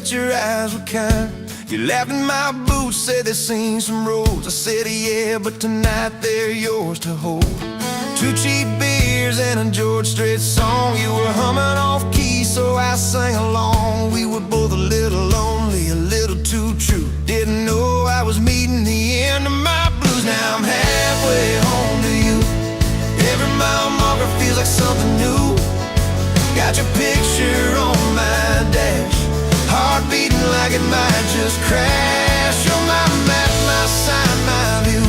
but your eyes were kind. You laughed in my boots, said they'd seen some roads. I said yeah, but tonight they're yours to hold. 2 cheap beers and a George Strait song. You were humming off key, so I sang along. We were both a little lonely, a little too true. Didn't know I was meeting the end of my blues. Now I'm halfway home to you. Every mile marker feels like something new. Got your picture on my dash, heart beating like it might just crash. You're my map, my sign, my view.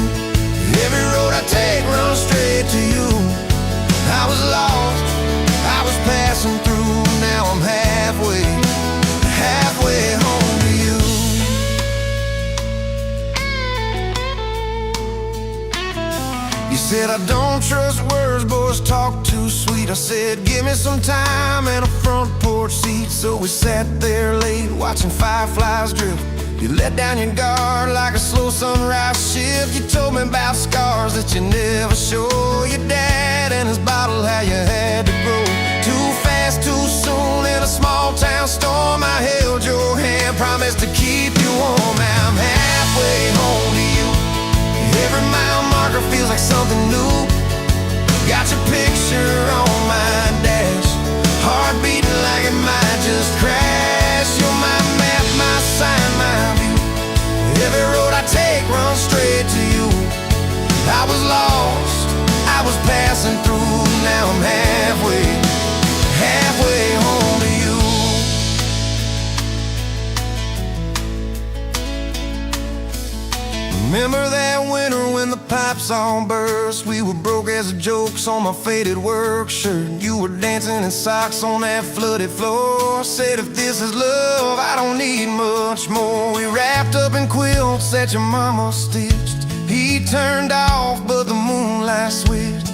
Every road I take runs straight to you. I was lost, I was passing through. Now I'm halfway home to you. You said I don't trust words, boys talk too sweet. I said give me some time and a front porch seat. So we sat there late watching fireflies drift. You let down your guard like a slow sunrise shift. You told me about scars that you never show. Your dad and his bottle, how you had to grow. Too fast, too soon in a small town storm. I held your hand, promised to keep you warm. Now I'm halfway home to you. Every mile marker feels like something new. Got your picture on my dash, heart beating like it might just crash. You're my map, my sign, my view. Every road I take runs straight to you. I was lost, I was passing through. Now I'm halfway home to you. Remember that winter when the pipes all burst? We were broke as jokes on my faded work shirt. You were dancing in socks on that flooded floor. Said if this is love, I don't need much more. We wrapped up in quilts that your mama stitched. He turned off, but the moonlight switched.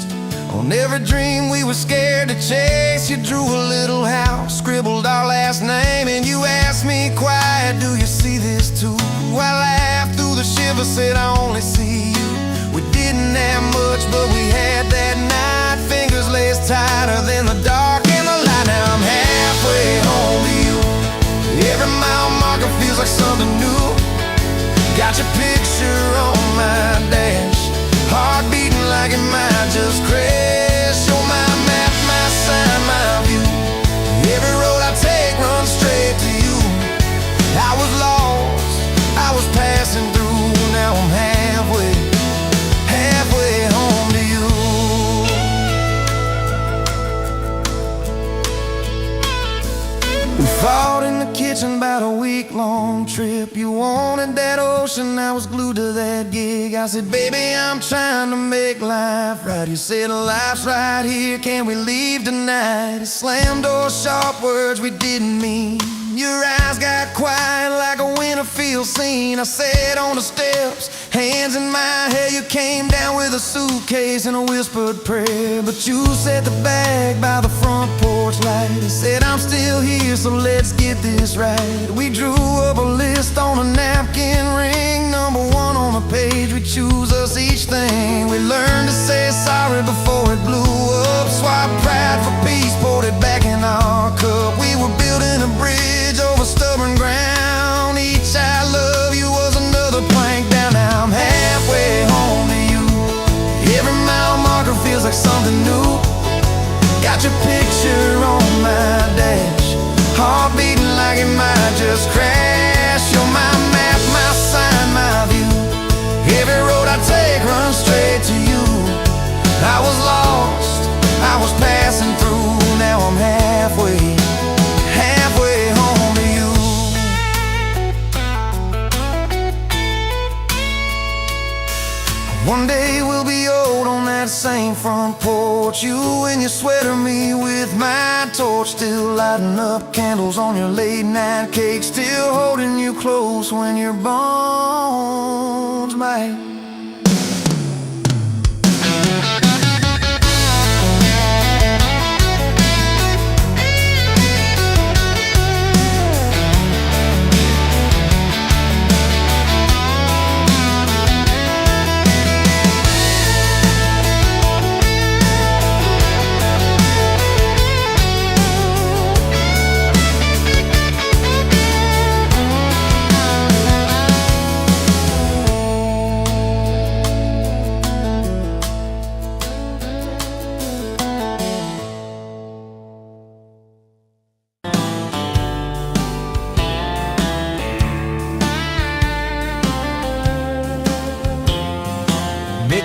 On every dream we were scared to chase, you drew a little house, scribbled our last name, and you asked me quiet, do you see this too? I laughed through the shiver, said I only see you. We didn't have much, but we had that night. Fingers laced tighter than the dark and the light. Now I'm halfway home to you. Every mile marker feels like something new. Got your picture on my dash, heart beating like it might just crash. You're my map, my sign, my view. Every road I take runs straight to you. I was lost, I was passing through. Now I'm halfway home to you. We fought in the kitchen about a week-long trip. You wanted that ocean, I was glued to that gig. I said, baby, I'm trying to make life right. You said, life's right here, can we leave tonight? It slammed doors, sharp words we didn't mean. Your eyes got quiet like a Winterfield scene. I sat on the steps, hands in my hair. You came down with a suitcase and a whispered prayer. But you set the bag by the front porch light and said, I'm still here, so let's get this right. We drew up a list on a napkin ring, number 1 on the page. We choose us each thing. We learned to say sorry before it blew up. Swap pride for peace, poured it back in our cup. We were building a bridge over stubborn ground. Each I love you was another plank down. Now I'm halfway home to you. Every mile marker feels like something new. Got your picture on my dash, heart beating like it might just crash. You're my map, my sign, my view. Every road I take runs straight to you. I was lost, I was passing through. Now I'm halfway home to you. One day we'll be old on that same front porch. You in your sweater, me with my torch. Still lighting up candles on your late night cake. Still holding you close when your bones might.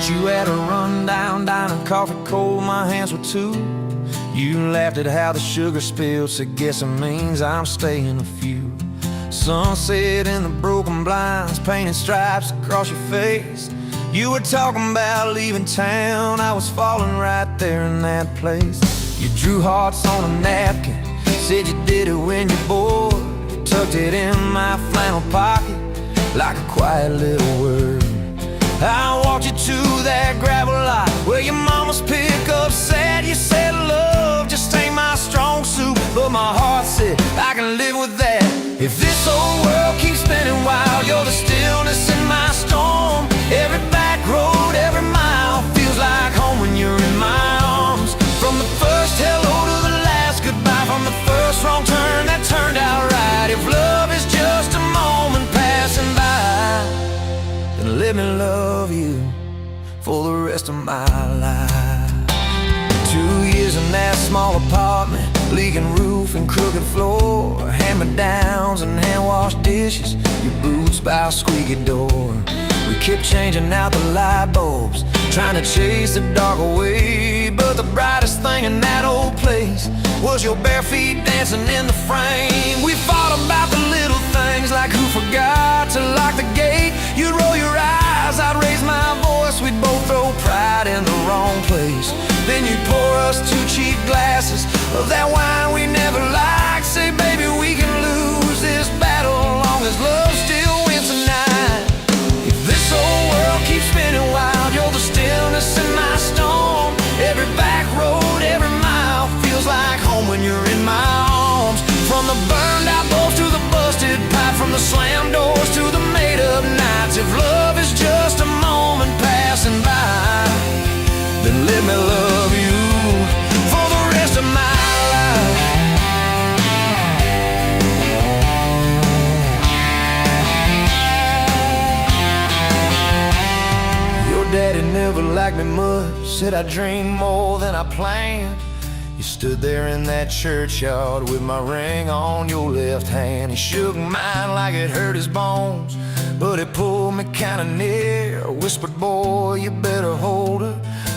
Met you at a rundown diner, coffee cold, my hands were too. You laughed at how the sugar spilled, said guess it means I'm staying a few. Sunset in the broken blinds, painted stripes across your face. You were talking about leaving town, I was falling right there in that place. You drew hearts on a napkin, said you did it when you're bored. Tucked it in my flannel pocket like a quiet little word. I walked you to that gravel lot where your mama's pickup sat. You said love just ain't my strong suit, but my heart said I can live with that. If this whole world keeps spinning wild, you're the stillness in my storm. Every back road, every mile feels like home when you're in my arms. From the first hello to the last goodbye, from the first wrong turn that turned out right. If love is just a moment passing by, then let me love you for the rest of my life. 2 years in that small apartment, leaking roof and crooked floor, hand-me-downs and hand-washed dishes, your boots by a squeaky door. We kept changing out the light bulbs, trying to chase the dark away, but the brightest thing in that old place was your bare feet dancing in the frame. We fought about the little things, like who forgot to lock the gate. You'd roll your eyes, I'd raise my voice, we'd both throw pride in the wrong place. Then you'd pour us 2 cheap glasses of that wine we never liked. Say, baby, we can lose this battle long as love still wins tonight. If this whole world keeps spinning wild, you're the stillness in my storm. Every back road, every mile feels like home when you're in my arms. From the burned out bulbs to the busted pipe, from the slam doors to the made up nights. If love is just a moment passing by, then let me love you for the rest of my life. Your daddy never liked me much, said I dreamed more than I planned. You stood there in that churchyard with my ring on your left hand. He shook mine like it hurt his bones, but he pulled me kinda near, whispered, boy, you better hold her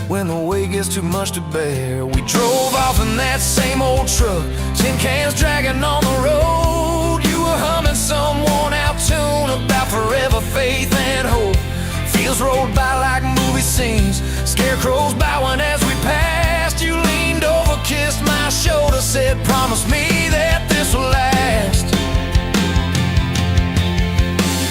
when the weight gets too much to bear. We drove off in that same old truck, tin cans dragging on the road. You were humming some worn out tune about forever, faith and hope. Fields rolled by like movie scenes, scarecrows bowing as we passed. You leaned over, kissed my shoulder, said, promise me that this will last.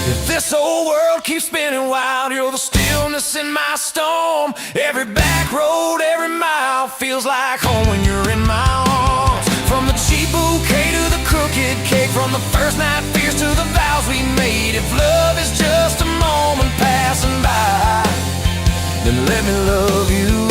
If this whole world keeps spinning wild, you're the stillness in my storm. Every back road, every mile feels like home when you're in my arms. From the cheap bouquet to the crooked cake, from the first night fears to the vows we made. If love is just a moment passing by, then let me love you.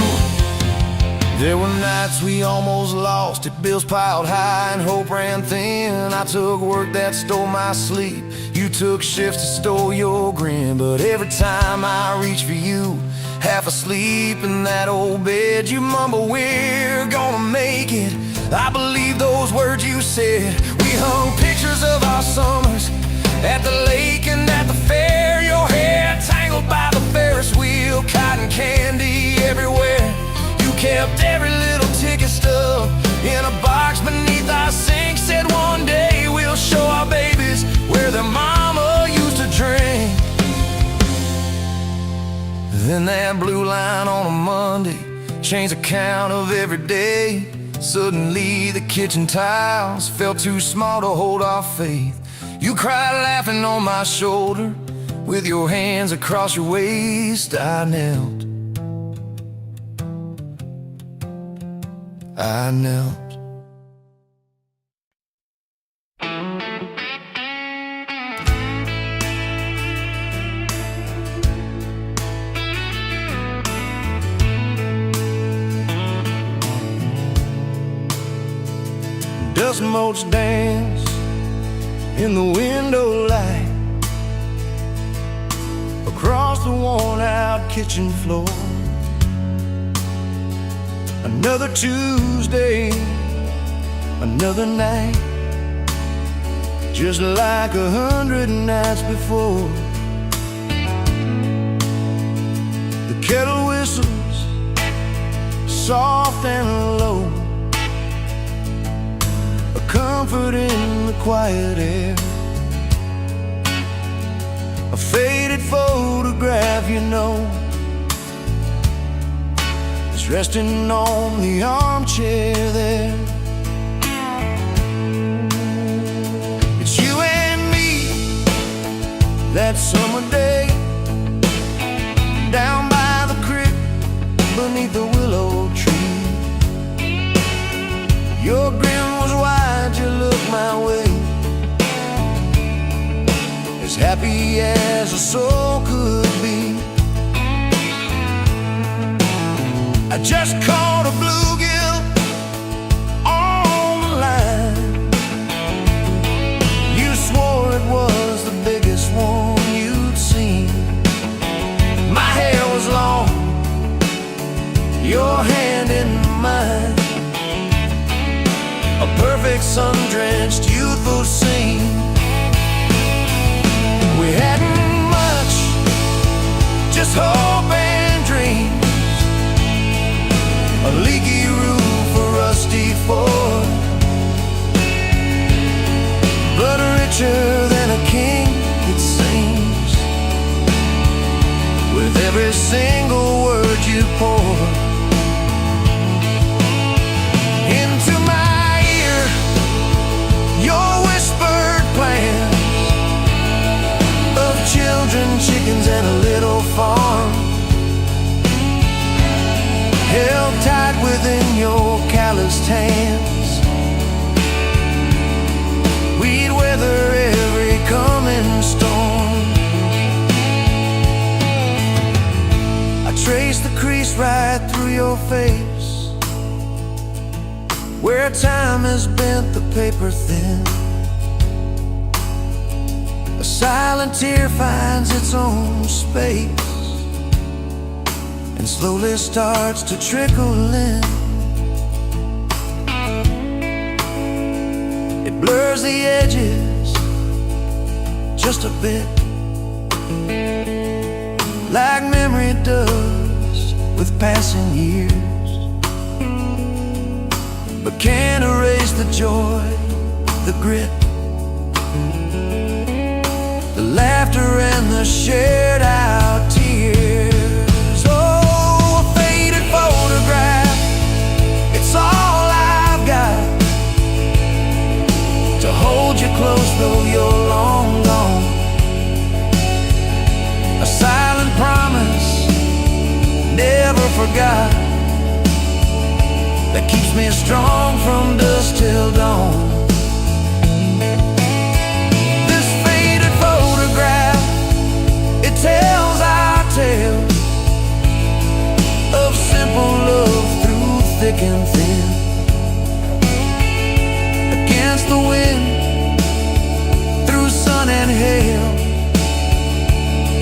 There were nights we almost lost it, bills piled high and hope ran thin. I took work that stole my sleep, you took shifts that stole your grin. But every time I reach for you, half asleep in that old bed, you mumble, we're gonna make it. I believe those words you said. We hung pictures of our summers at the lake and at the fair. Your hair tangled by the Ferris wheel, cotton candy everywhere. You kept every little ticket stub in a box beneath our sink. Said one day we'll show our babies where their mama used to drink. Then that blue line on a Monday changed the count of every day. Suddenly the kitchen tiles felt too small to hold our faith. You cried laughing on my shoulder, with your hands across your waist. I knelt. Dust motes dance in the window light across the worn-out kitchen floor. Another Tuesday, another night, just like 100 nights before. The kettle whistles soft and low, a comfort in the quiet air. A faded photograph, you know, is resting on the armchair there. It's you and me that summer day, down by the creek beneath the willow tree. Your grin was wide, you looked my way, as happy as a soul could be. I just caught a bluegill on the line. You swore it was the biggest one you'd seen. My hair was long, your hand in mine, a perfect sun-drenched youthful scene. We hadn't much, just hope and dreams, a leaky roof, a rusty Ford, but richer than a king, it seems, with every single word you pour into my ear. Your whispered plans of children, chickens, and a little farm, held tight within your calloused hands. We'd weather every coming storm. I traced the crease right through your face, where time has bent the paper thin. A silent tear finds its own space and slowly starts to trickle in. It blurs the edges just a bit, like memory does with passing years, but can't erase the joy, the grit, the laughter and the shared out tears. Oh, a faded photograph, it's all I've got to hold you close though you're long gone. A silent promise, never forgot, that keeps me strong from dusk till dawn. Tells our tale of simple love through thick and thin. Against the wind, through sun and hail,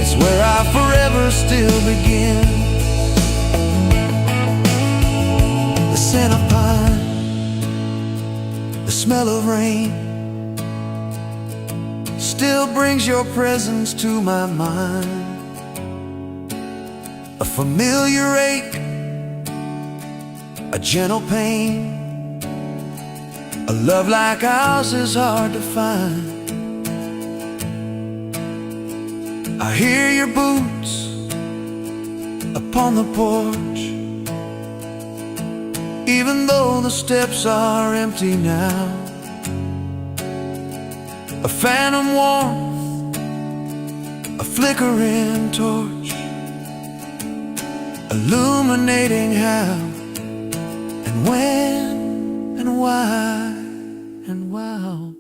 it's where I forever still begin. The scent of pine, the smell of rain, still brings your presence to my mind. A familiar ache, a gentle pain, a love like ours is hard to find. I hear your boots upon the porch, even though the steps are empty now. A phantom warmth, a flickering torch, illuminating how and when and why and wow.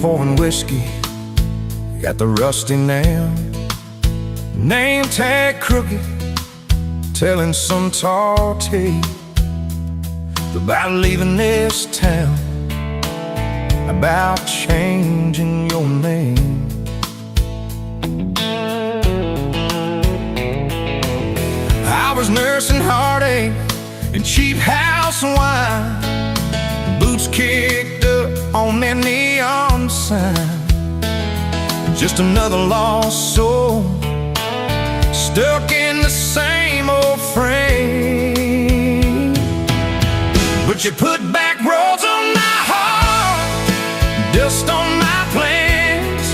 pouring whiskey at the Rusty Nail. Name tag crooked, telling some tall tale about leaving this town, about changing your name. I was nursing heartache and cheap house wine, boots kicked up on that neon sign. Just another lost soul, stuck in the same old frame. But you put back roads on my heart, dust on my plans,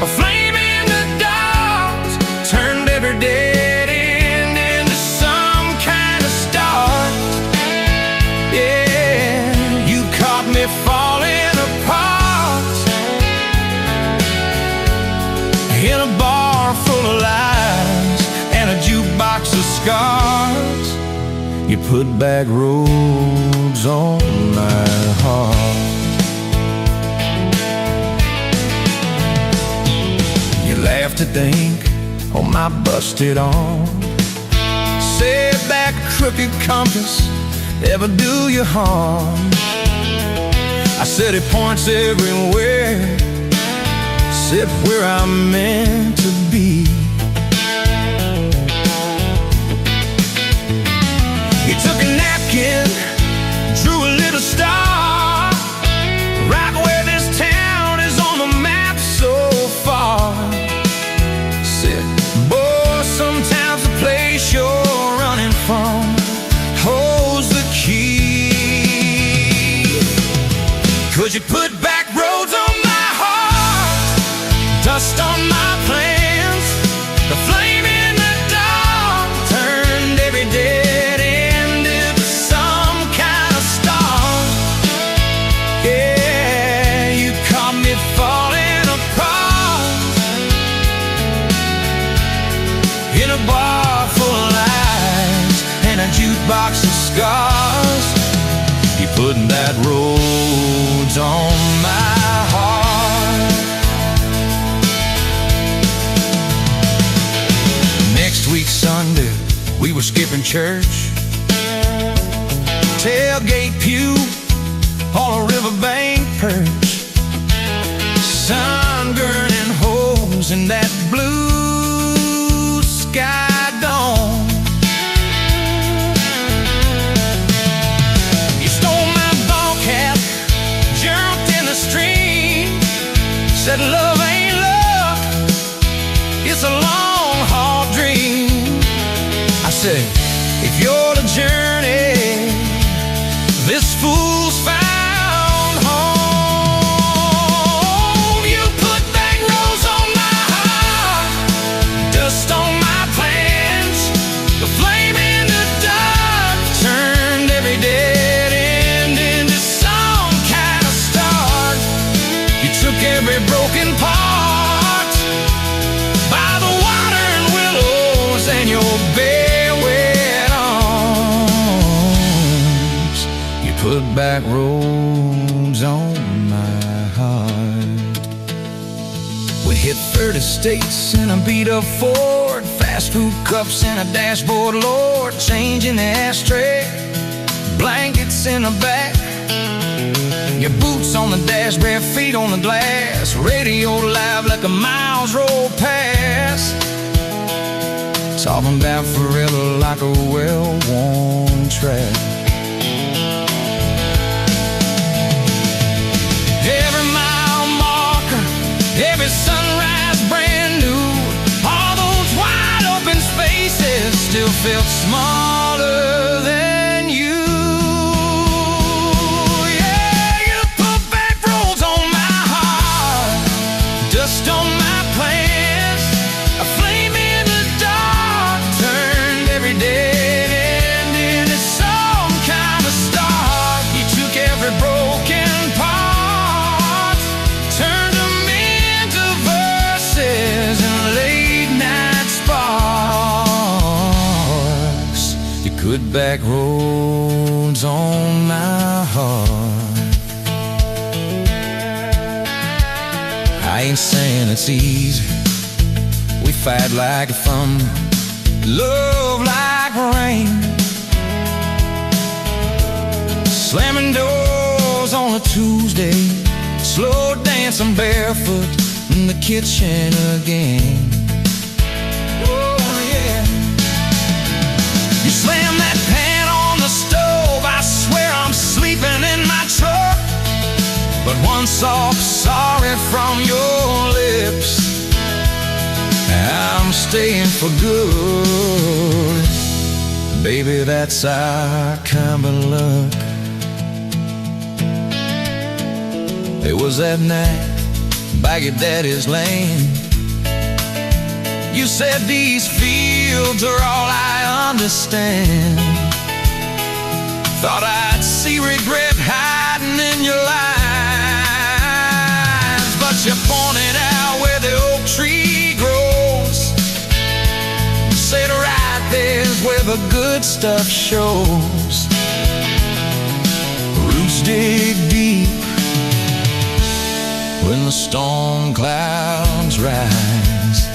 a flame in the dark, turned every dead end into some kind of start. Yeah, you caught me falling apart in a bar full of lies and a jukebox of scars. You put back roads on my heart. You laughed to think on my busted arm, said that crooked compass ever do you harm. I said it points everywhere, except where I'm meant to be. You took a napkin, drew a little star, right where this town is on the map so far. Said, boy, sometimes the place you're running from holds the key. 'Cause you put back roads on my heart, dust on my plans, the flame in the dark, turned every dead end into some kind of star. Yeah, you caught me falling apart in a bar full of lies and a jukebox of scars. You put that roads on my heart. Next week Sunday, we were skipping church, tailgate pew on a riverbank perch, sun burning holes in that blue sky dome. You stole my ball cap, jumped in the stream, said love ain't love, it's a long haul dream. I said, if you're the journey, this fool's found home. You put back roads on my heart, dust on my plans, the flame in the dark, turned every dead end into some kind of start. You took every broken part by the water and willows and your bare wet arms. You put back roads on my heart. We hit 30 states in a beat-up Ford, fast food cups in a dashboard, Lord, change in the ashtray, blankets in the back, your boots on the dash, bare feet on the glass, radio live like a miles roll past, talking about forever like a well-worn track. Every mile marker, every sunrise brand new, all those wide open spaces still felt smaller than you. Yeah, you put back roads on my heart, dust on my plans, a flame in the dark, turned every dead end into some kind of start. You took every broken part, turned them into verses and late night sparks. You put back roads on my heart. ain't saying it's easy. We fight like a thunder, love like rain, slamming doors on a Tuesday, slow dancing barefoot in the kitchen again. Oh yeah. You slam that pan on the stove, I swear I'm sleeping in my truck. But one soft sorry from your lips, I'm staying for good. Baby, that's our kind of luck. It was that night by your daddy's land. You said these fields are all I understand. Thought I'd see regret hiding in your eyes, but you pointed out where the oak tree grows. You said right there's where the good stuff shows. Roots dig deep when the storm clouds rise.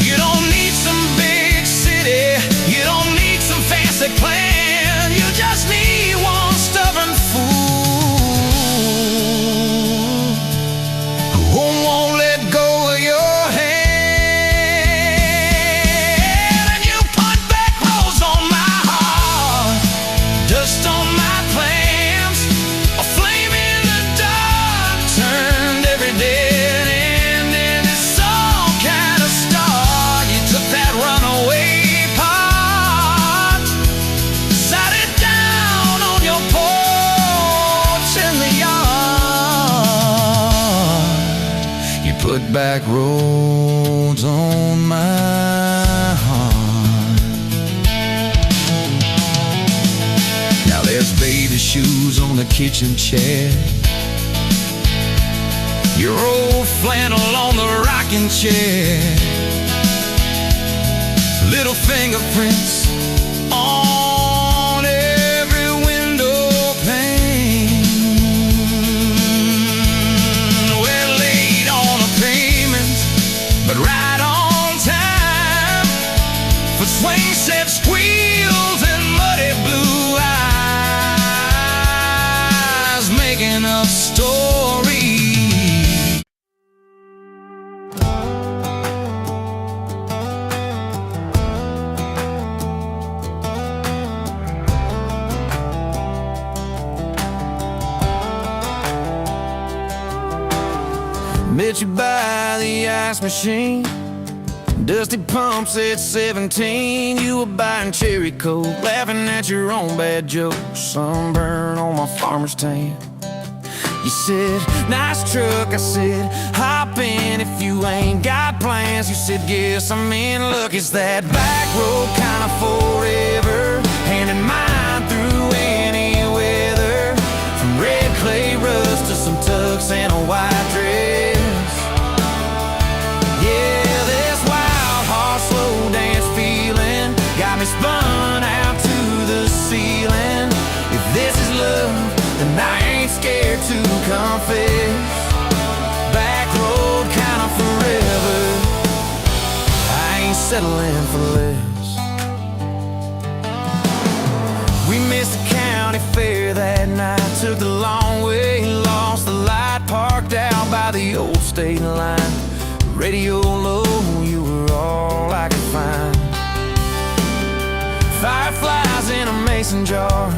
You don't need some big city, you don't need some fancy plan. You just need one stubborn fool who won't let go of your hand. And you put back roads on my heart, dust on my plans, a flame in the dark turned every dead end into some kind of star. You took that runaway part, sat it down on your porch in the yard. You put back roads on my heart. Now there's baby shoes on the kitchen chair, your old flannel on the rocking chair, little fingerprints on every window pane. We're late on a payment, but right on time, for swing set squeals and muddy blue eyes, making up stories. Met you by the ice machine, dusty pumps at 17. You were buying cherry coke, laughing at your own bad jokes, sunburn on my farmer's tan. You said, nice truck. I said, hop in if you ain't got plans. You said, guess I'm in luck. It's that back road kind of forever, handing mine through any weather, from red clay rust to some tux and a white dress. Yeah, this wild horse slow dance feeling got me spun out to the ceiling. If this is love, then I ain't scared to confess. Back road kind of forever, I ain't settling for less. We missed the county fair that night, took the long way, lost the light, parked out by the old state line. Radio low, you were all I could find. Fireflies in a mason jar,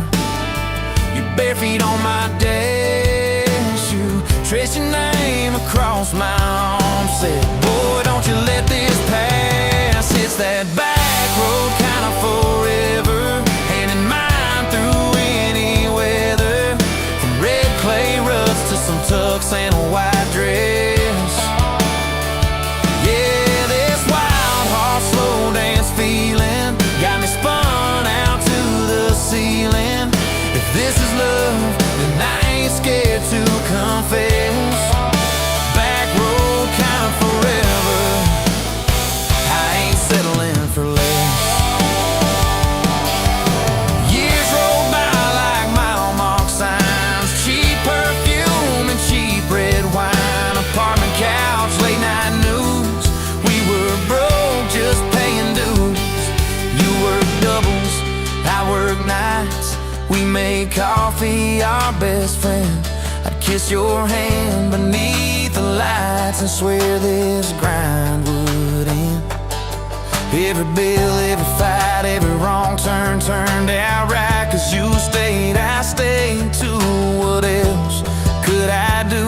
your bare feet on my dash. You traced your name across my arm, said, boy, don't you let this pass. It's that back road kind of forever, handing mine through any weather, from red clay rust to some tux and a white dress. Yeah, this wild horse slow dance feeling got me spun out to the ceiling. If this is love, then I ain't scared to confess. Back road kind of forever. make coffee our best friend. I'd kiss your hand beneath the lights and swear this grind would end. Every bill, every fight, every wrong turn turned out right, 'cause you stayed, I stayed too. What else could I do?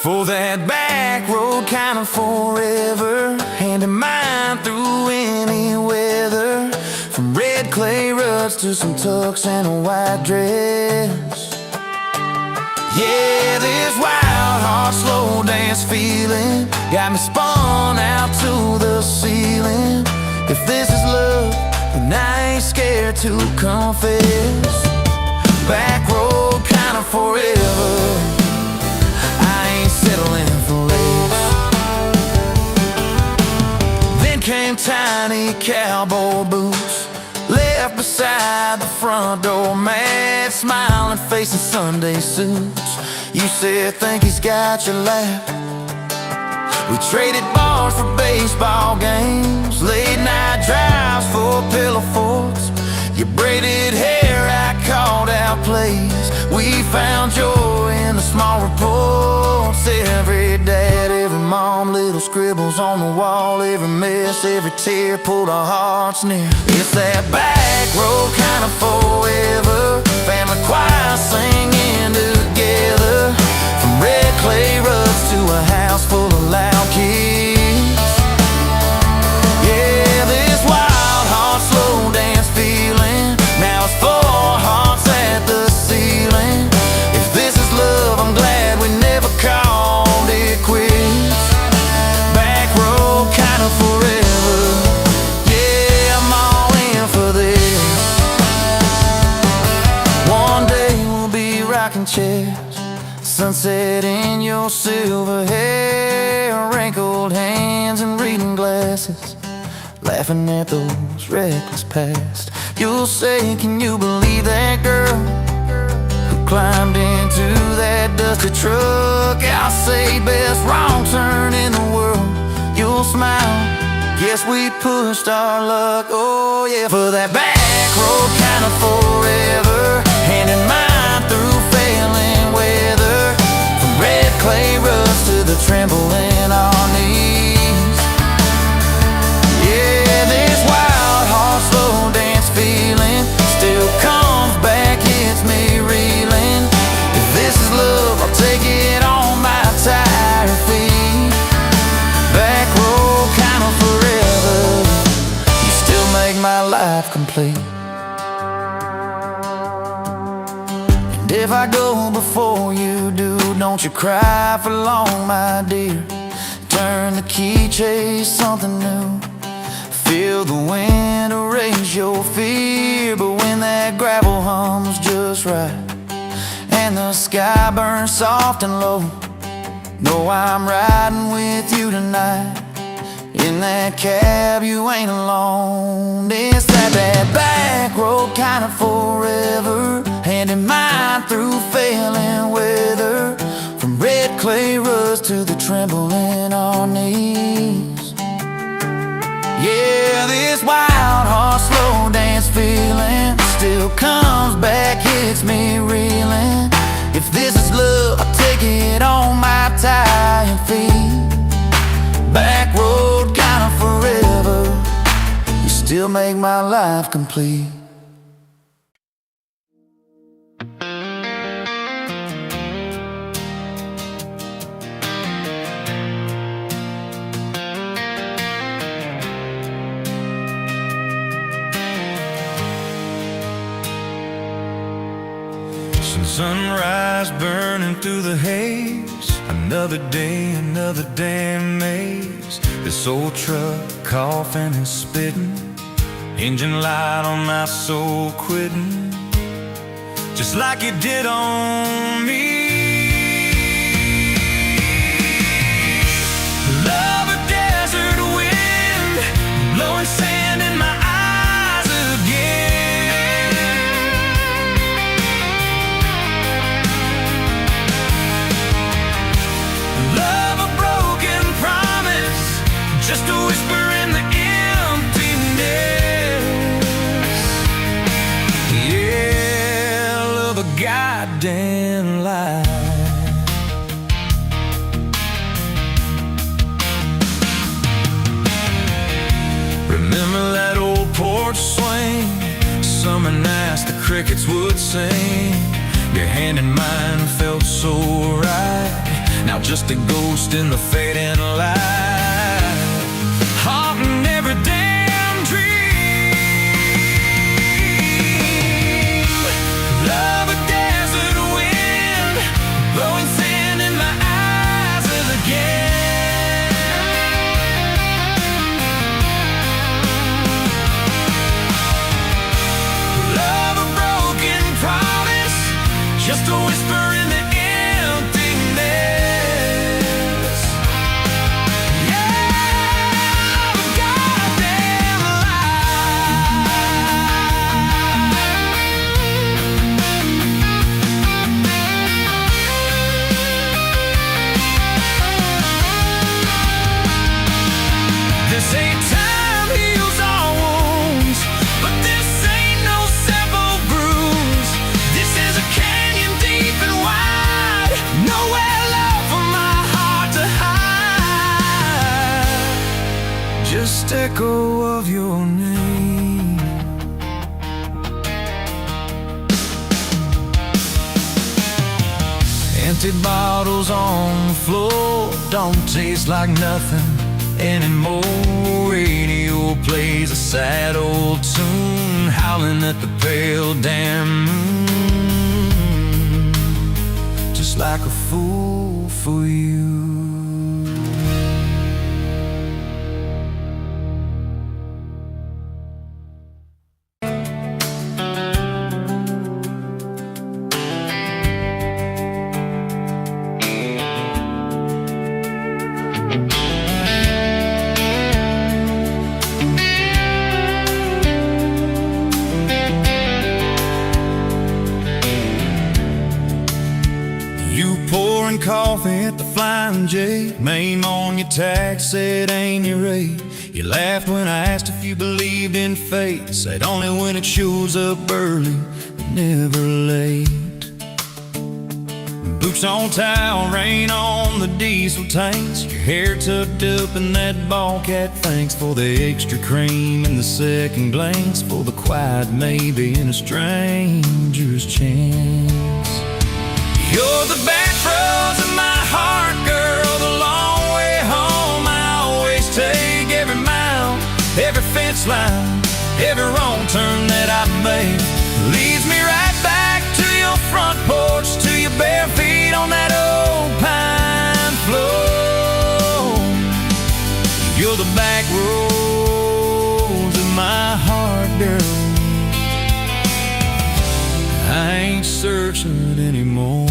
For that back road kind of forever, hand in mine through any weather. From red clay ruts to some tux and a white dress. Yeah, this wild heart slow dance feeling got me spun out to the ceiling. If this is love, then I ain't scared to confess. Back road kind of forever, I ain't settling for less. Then came tiny cowboy boots, left beside the front door, mad smiling face in Sunday suits. You said, think he's got your lap. We traded bars for baseball games, late night drives for pillow forts. Your braided hair, I called out plays. We found joy in the small reports. Every dad, every mom, little scribbles on the wall. Every mess, every tear pulled our hearts near. It's that back road kind of forever, family choir singing together. From red clay ruts to a house full of loud kids. Yeah, this wild heart slow dance feeling, now it's 4 hearts at the ceiling. If this is love, I'm glad we never called it quits. Back road kind of forever, yeah, I'm all in for this. One day we'll be rocking chairs, sunset in your silver hair, wrinkled hands and reading glasses, laughing at those reckless past. You'll say, can you believe that girl who climbed into that dusty truck? I'll say, best wrong turn in the world. You'll smile, guess we pushed our luck. Oh yeah, for that back road kind of forever, hand in mine through failing weather. From red clay ruts to the tremble in our knees. Yeah, this wild heart slow dance feeling still comes back, hits me reeling. If this is love, I'll take it on my tired feet. Back road kind of forever, you still make my life complete. And if I go before you do, don't you cry for long, my dear. Turn the key, chase something new. Feel the wind erase your fear. But when that gravel hums just right and the sky burns soft and low, know I'm riding with you tonight. In that cab you ain't alone. It's that back road kind of forever, hand in mine through failing weather. From red clay ruts to the tremble in our knees. Yeah, this wild heart slow dance feeling still comes back, hits me reeling. If this is love, I'll take it on my tired feet. Back road kind of forever, you still make my life complete. Sunrise burning through the haze, another day, another damn maze. This old truck coughing and spitting, engine light on my soul quitting, just like it did on me. Love a desert wind, blowing sand in my eyes again. Love a broken promise, just a whisper in the emptiness. crickets would sing. Your hand in mine felt so right. Now just a ghost in the fading light, haunting every damn dream. Love a desert wind, blowing sand in my eyes again. Love a broken promise, just a whisper in the emptiness. Yeah, love a goddamn lie. This ain't time heals all wounds, but this ain't no simple bruise. This is a canyon deep and wide, nowhere left for my heart to hide. Just echo of your name. Empty bottles on the floor don't taste like nothing anymore. Radio plays a sad old tune, howling at the pale damn moon, just like a fool for you. You pouring coffee at the Flying J, name on your tag said ain't your rate. You laughed when I asked if you believed in fate, said only when it shows up early, but never late. Boots on towel, rain on the diesel tanks, your hair tucked up in that ball cat. Thanks for the extra cream and the second glance, for the quiet maybe in a stranger's chance. You're the back roads of my heart, girl, the long way home I always take. Every mile, every fence line, every wrong turn that I've made leads me right back to your front porch, to your bare feet on that old pine floor. You're the back roads of my heart, girl. I ain't searching anymore.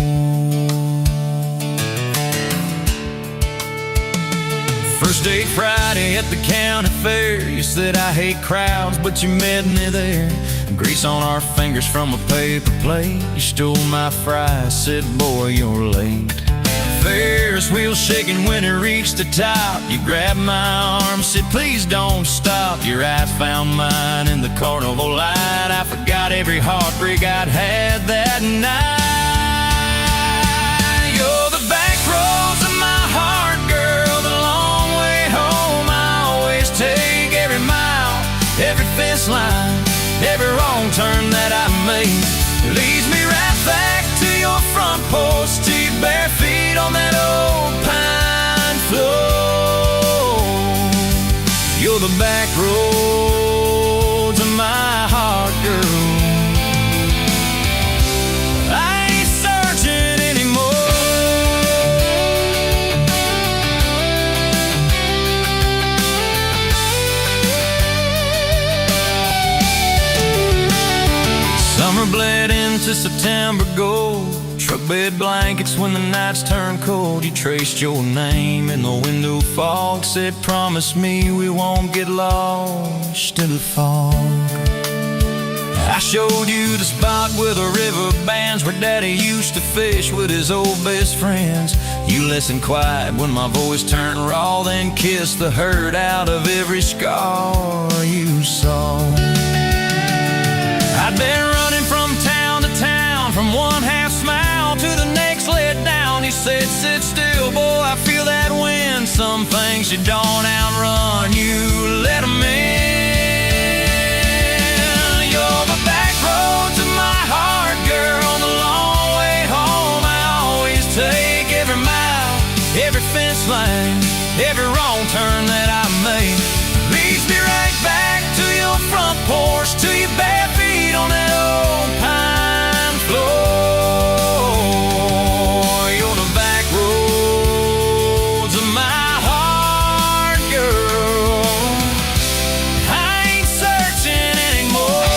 First date Friday at the county fair, you said I hate crowds, but you met me there. Grease on our fingers from a paper plate, you stole my fries, said boy you're late. Ferris wheel shaking when it reached the top, you grabbed my arm, said please don't stop. Your eyes found mine in the carnival light, I forgot every heartbreak I'd had that night. You're the back roads of my heart, girl, the long way home I always take. Every mile, every fence line, every wrong turn that I made leads me right back to your front porch, to your bare feet on that old pine floor. You're the back roads of my heart, girl. I ain't searching anymore. Summer bled into September gold, truck bed blankets when the nights turn cold. You traced your name in the window fog, said promise me we won't get lost in the fog. I showed you the spot where the river bands, where Daddy used to fish with his old best friends. You listened quiet when my voice turned raw, then kissed the hurt out of every scar you saw. I'd been running from town to town, from one half smile to the next let down. You said sit still, boy, I feel that wind. Some things you don't outrun, you let them in. You're the back roads of my Every fence line, every wrong turn that I made leads me right back to your front porch, to your bare feet on that old pine floor. You're the back roads of my heart, girl. I ain't searching anymore.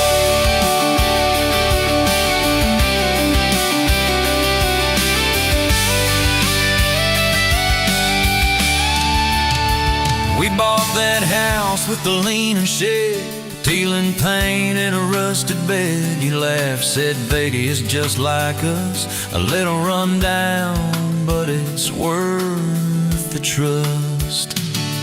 We bought that house with the leaning shed, peeling paint and a rusted bed. You laughed, said Vegas is just like us, a little run down, but it's worth the trust.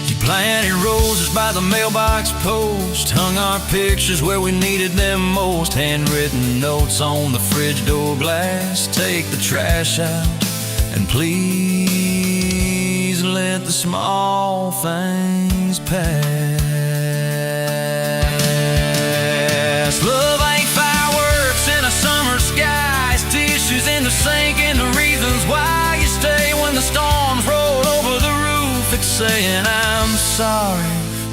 You planted roses by the mailbox post, hung our pictures where we needed them most, handwritten notes on the fridge door glass. Take the trash out and please let the small things pass. Love ain't fireworks in a summer sky, it's tissues in the sink and the reasons why you stay when the storms roll over the roof. It's saying I'm sorry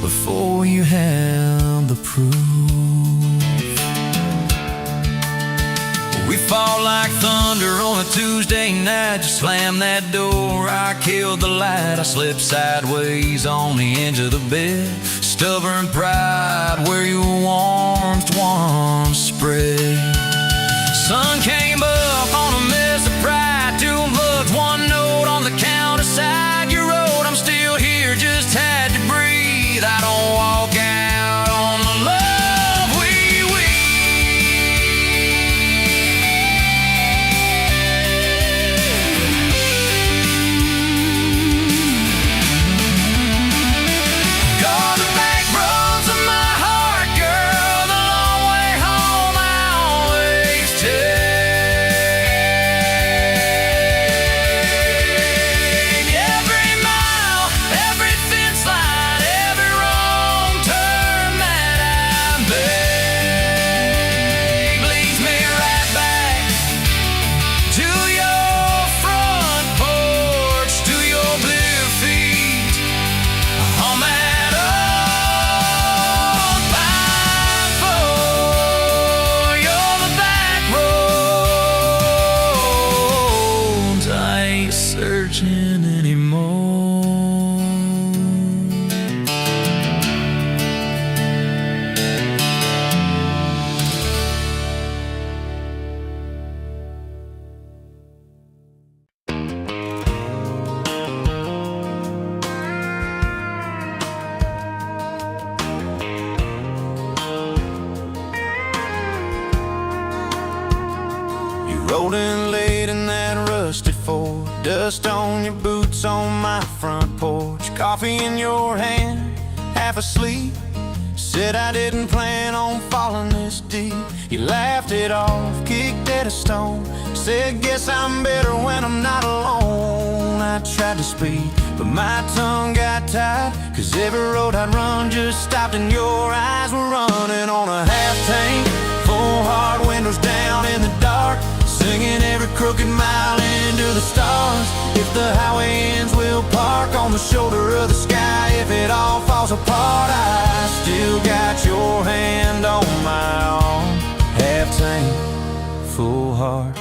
before you have the proof. We fall like thunder on a Tuesday night. Just slam that door, I killed the light. I slipped sideways on the edge of the bed. Stubborn pride where your warmth once spread. Sun came up on a mess of pride. 2 bucks, 1 note on the counter side. You wrote, I'm still here, just had to breathe. I don't walk out on the love we Gone the back roads of my heart, girl. The long way home I always take. Every mile, every fence line, every wrong turn that I make leads me right back to your front porch, to your blue feet on that old pine floor. You're the back roads, I ain't searching anymore. You rolled in late in that rusted Ford, dust on your boots on my front porch, coffee in your hand, half asleep. Said I didn't plan on falling this deep. You laughed it off, kicked at a stone, said guess I'm better when I'm not alone. I tried to speak, but my tongue got tied, 'cause every road I'd run just stopped and your eyes were running on a half tank, full hard windows down in the dark, singing every crooked mile into the stars. If the highway ends, we'll park on the shoulder of the sky. If it all falls apart, I still got your hand on my arm. Half tank, full heart.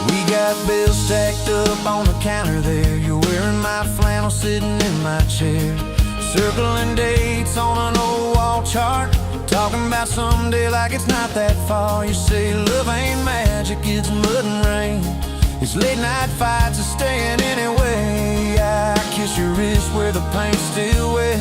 We got bills stacked up on the counter there. You're wearing my flannel, sitting in my chair, circling dates on an old wall chart, talking about someday like it's not that far. You say love ain't magic, it's mud and rain. It's late night fights and staying anyway. I kiss your wrist where the paint's still wet.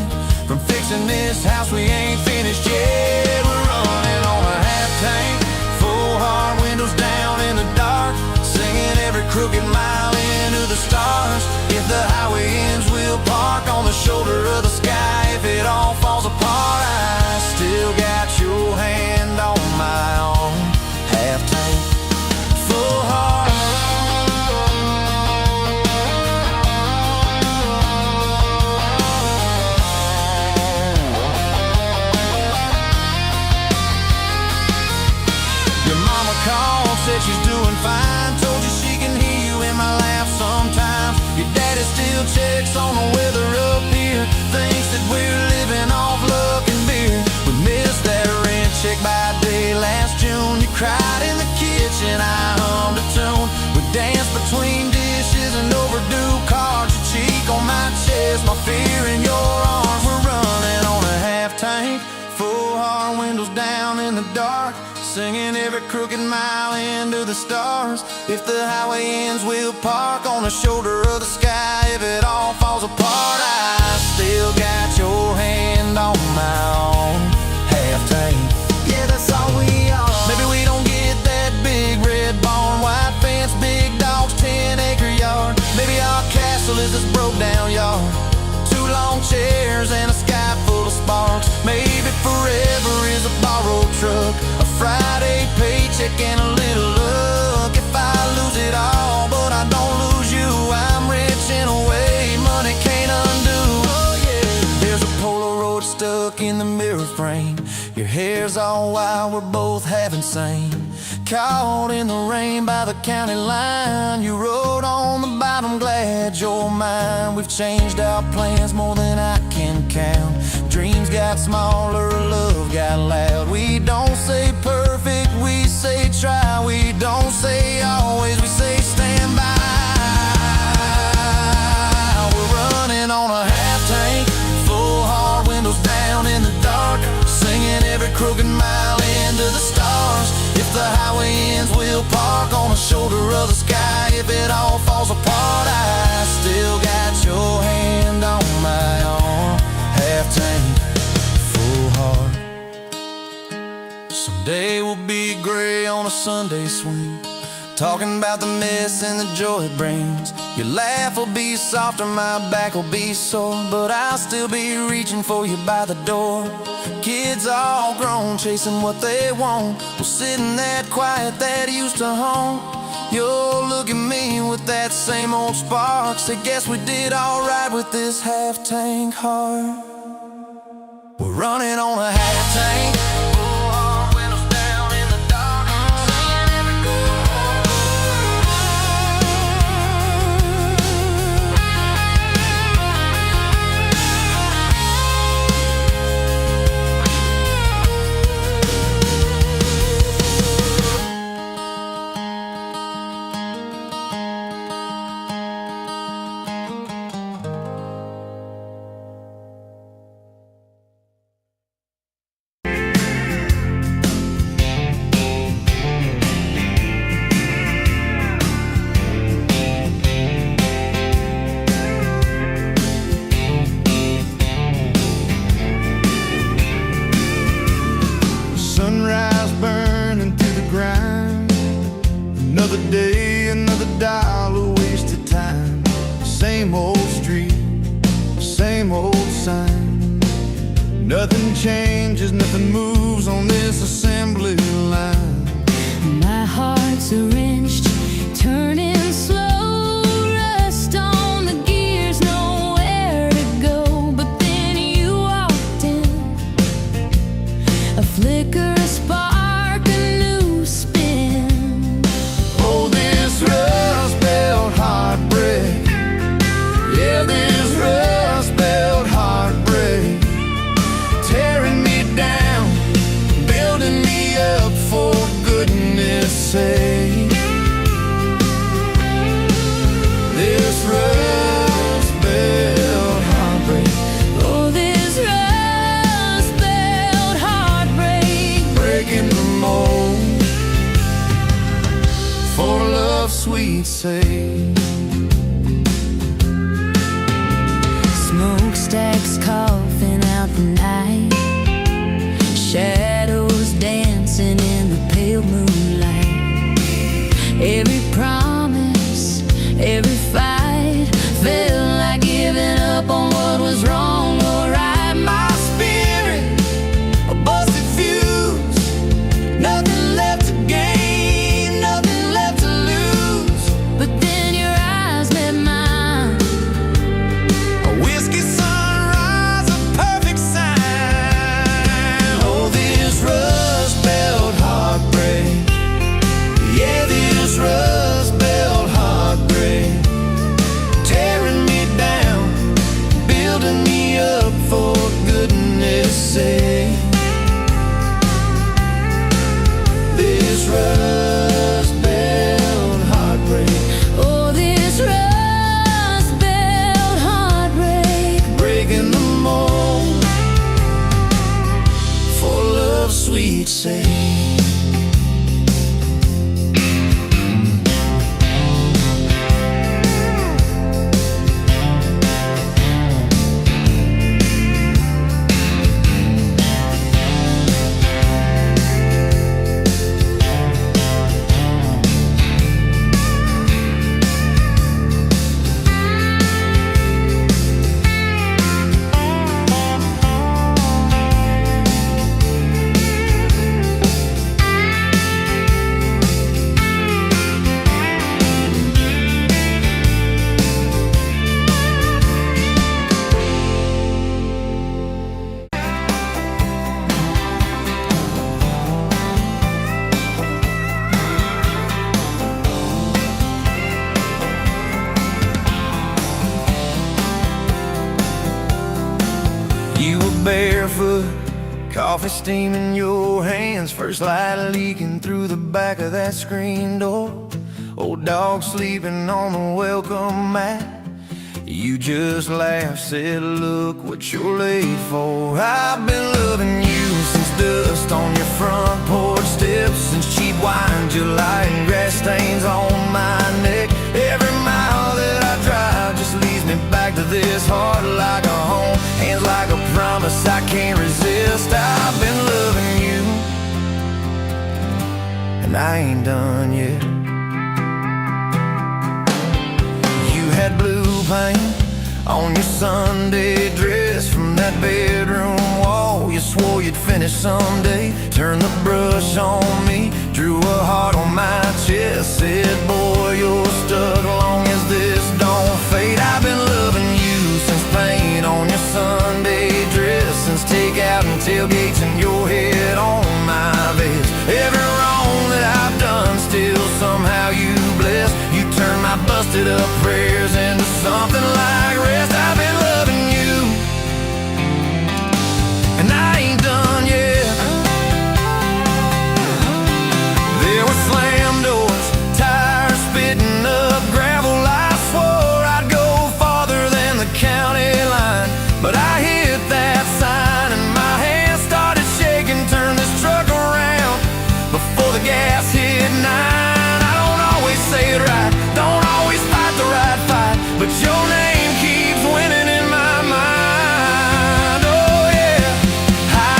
From fixing this house we ain't finished yet. We're running on a half tank, full hard windows down in the dark, singing every crooked mile into the stars. If the highway ends, we'll park on the shoulder of the sky. If it all falls apart, I still got your hand on my arm. Half tank, full heart. Your mama called, said she's doing fine, told you she can hear you in my checks on the weather up here, thinks that we're living off luck and beer. We missed that rent check by day last June. You cried in the kitchen, I hummed a tune. We danced between dishes and overdue cards. Your cheek on my chest, my fear in your arms. We're running on a half tank, full hard, windows down in the dark, singing every crooked mile into the stars. If the highway ends, we'll park on the shoulder of the sky. If it all falls apart, I still got your hand on my own half tank. Yeah, that's all we are. Maybe we don't get that big red barn, white fence, big dogs, 10-acre yard. Maybe our castle is this broke down yard, 2 long chairs and a sky full of sparks. Maybe forever is a borrowed truck, a Friday paycheck and a little luck. If I lose it all but I don't lose you, I'm rich in a way money can't undo. Oh yeah. There's a Polaroid stuck in the mirror frame. Your hair's all wild, we're both half insane. Caught in the rain by the county line. You wrote on the bottom, glad you're mine. We've changed our plans more than I can count. Dreams got smaller, love got loud. We don't say perfect, we say try. We don't say always, we say stand by. We're running on a half tank, full hard, windows down in the dark, singing every crooked mile into the stars. If the highway ends, we'll park on the shoulder of the sky. If it all falls apart, I still got your hand on my arm. Half tank, full heart. Someday we'll be gray on a Sunday swing, talking about the mess and the joy it brings. Your laugh will be softer, my back will be sore, but I'll still be reaching for you by the door. Kids all grown, chasing what they want. We'll sit in that quiet that used to haunt. You'll look at me with that same old spark, say guess we did alright with this half tank heart. We're running on a half tank, full hard, windows down in the dark, singing every sunrise burning through the grind. Another day, another dollar wasted time. Same old street, same old sign. Nothing changes, nothing moves on this assembly line. My heart's a wrenched, turning slow, rust on the gears, nowhere to go. But then you walked in, a flicker, a spark, a new spin. Oh, this rust belt heartbreak, yeah, this rust belt heartbreak, tearing me down, Coffee steam in your hands, first light leaking through the back of that screen door. Old dog sleeping on the welcome mat. You just laughed, said, look what you're late for. I've been loving you since dust on your front porch steps, since cheap wine, July, and grass stains on my neck. Every mile that I drive just leads me back to this heart like a home, hands like a promise I can't resist. I've been loving you, and I ain't done yet. You had blue paint on your Sunday dress from that bedroom wall. You swore you'd finish someday. Turned the brush on me, drew a heart on my chest, said, boy, you're stuck long as this don't fade. I've been loving you since paint on your Sunday dress, since takeout and tailgates and your head on my vest. Every wrong that I've done, still somehow you bless. You turn my busted up prayers into something like rest. I've been loving you, and I ain't done yet. There were slam doors, tires spitting up gravel. I swore I'd go farther than the county line, but I hit that sign and my hands started shaking. Turned this truck around before the gas hit 9. I don't always say it right, don't always fight the right fight, but your name keeps winning in my mind. Oh yeah,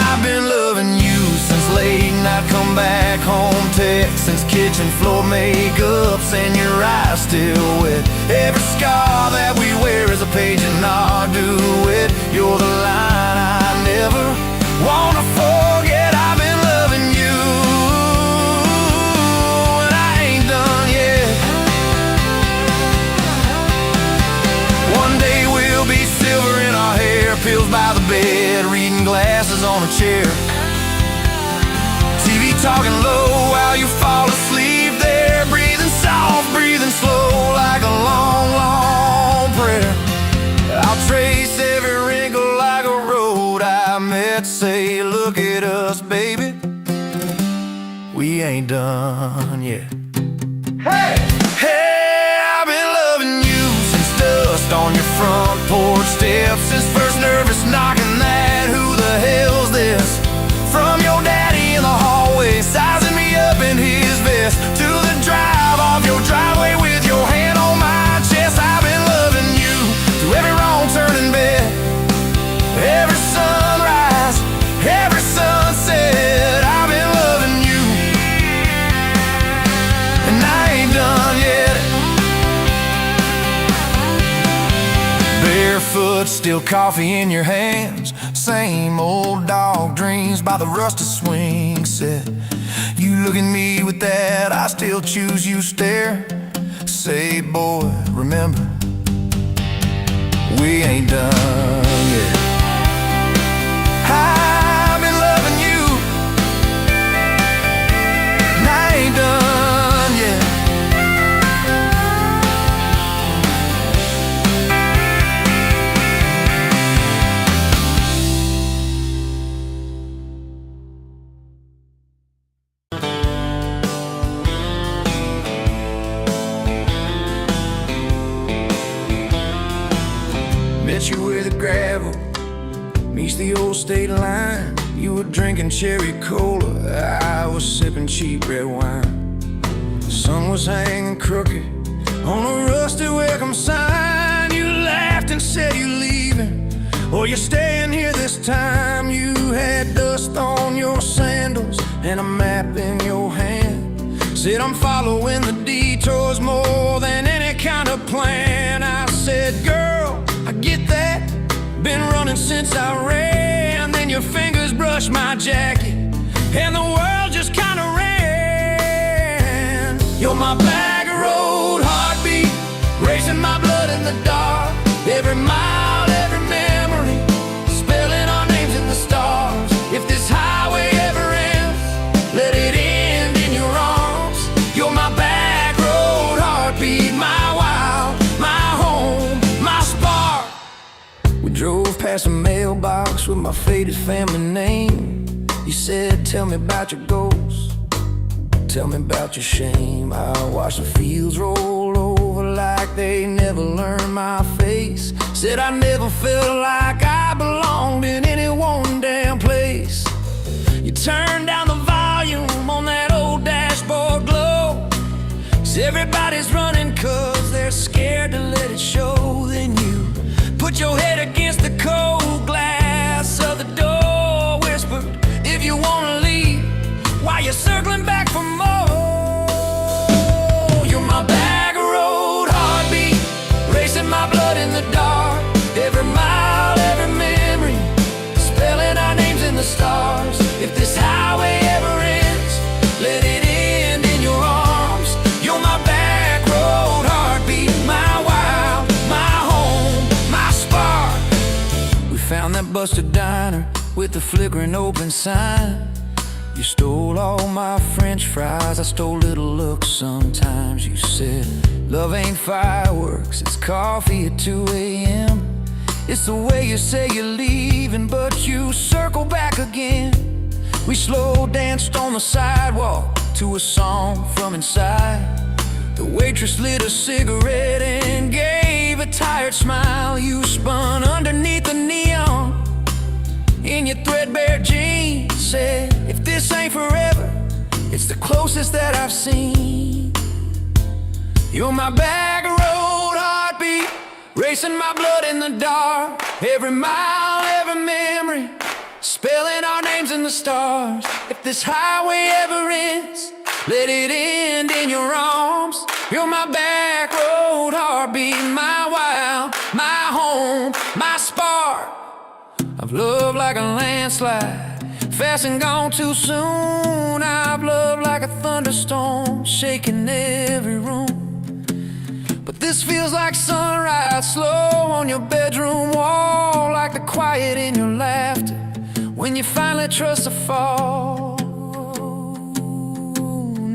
I've been loving you since late night come back home text, since kitchen floor makeups and your eyes still wet. Every scar that we wear is a page in our duet. You're the line I never wanna forget. I've been loving you, and I ain't done yet. One day we'll be silver in our hair, pills by the bed, reading glasses on a chair, TV talking low while you fall asleep there, breathing soft, breathing slow like a long, long prayer. I'll trace every wrinkle like a road I met, say, look at us, baby, we ain't done yet. Hey! Hey, I've been loving you since dust on your front porch steps, since first nervous knocking that who the hell's this, from your daddy in the hallway sizing me up in his vest, to the drive off your driveway with your hand on my chest. I've been loving you through every wrong turn in bed, every sunrise, every sunset. I've been loving you, and I ain't done yet. Barefoot, still coffee in your hands, same old dog dreams by the rusted swing set. You look at me with that I still choose you stare, say, boy, remember, we ain't done yet. I've been loving you, and I ain't done yet. Met you where the gravel meets the old state line. You were drinking cherry cola, I was sipping cheap red wine. The sun was hanging crooked on a rusty welcome sign. You laughed and said you're leaving, or you're staying here this time. You had dust on your sandals and a map in your hand, said, I'm following the detours more than any kind of plan. I said, girl, I get that, been running since I ran. Then your fingers brushed my jacket and the world just kinda ran. You're my back road heartbeat, racing my blood in the dark. Every mile, every memory, spelling our names in the stars. If this highway ever ends, let it end in your arms. You're my back road heartbeat, my wild, my home, my spark. We drove past a mailbox with my faded family name. said, tell me about your goals, tell me about your shame. I watched the fields roll over like they never learned my face. Said I never felt like I belonged in any one damn place. You turned down the volume on that old dashboard glow. 'Cause everybody's running 'cause they're scared to let it show. Then you put your head against the cold glass of the door, whispered, if you wanna leave, why you circling back for more? You're my back road heartbeat, racing my blood in the dark. Every mile, every memory, spelling our names in the stars. If this highway ever ends, let it end in your arms. You're my back road heartbeat, my wild, my home, my spark. We found that busted diner with the flickering open sign. You stole all my French fries, I stole little looks sometimes. You said, love ain't fireworks, it's coffee at 2 a.m. It's the way you say you're leaving, but you circle back again. We slow danced on the sidewalk to a song from inside. The waitress lit a cigarette and gave a tired smile. You spun underneath the neon in your threadbare jeans. Said, if this ain't forever, it's the closest that I've seen. You're my back road heartbeat, racing my blood in the dark. Every mile, every memory, spelling our names in the stars. If this highway ever ends, let it end in your arms. You're my back road heartbeat, my wild, my home, my spark. I've loved like a landslide, fast and gone too soon. I've loved like a thunderstorm, shaking every room. But this feels like sunrise, slow on your bedroom wall, like the quiet in your laughter when you finally trust a fall.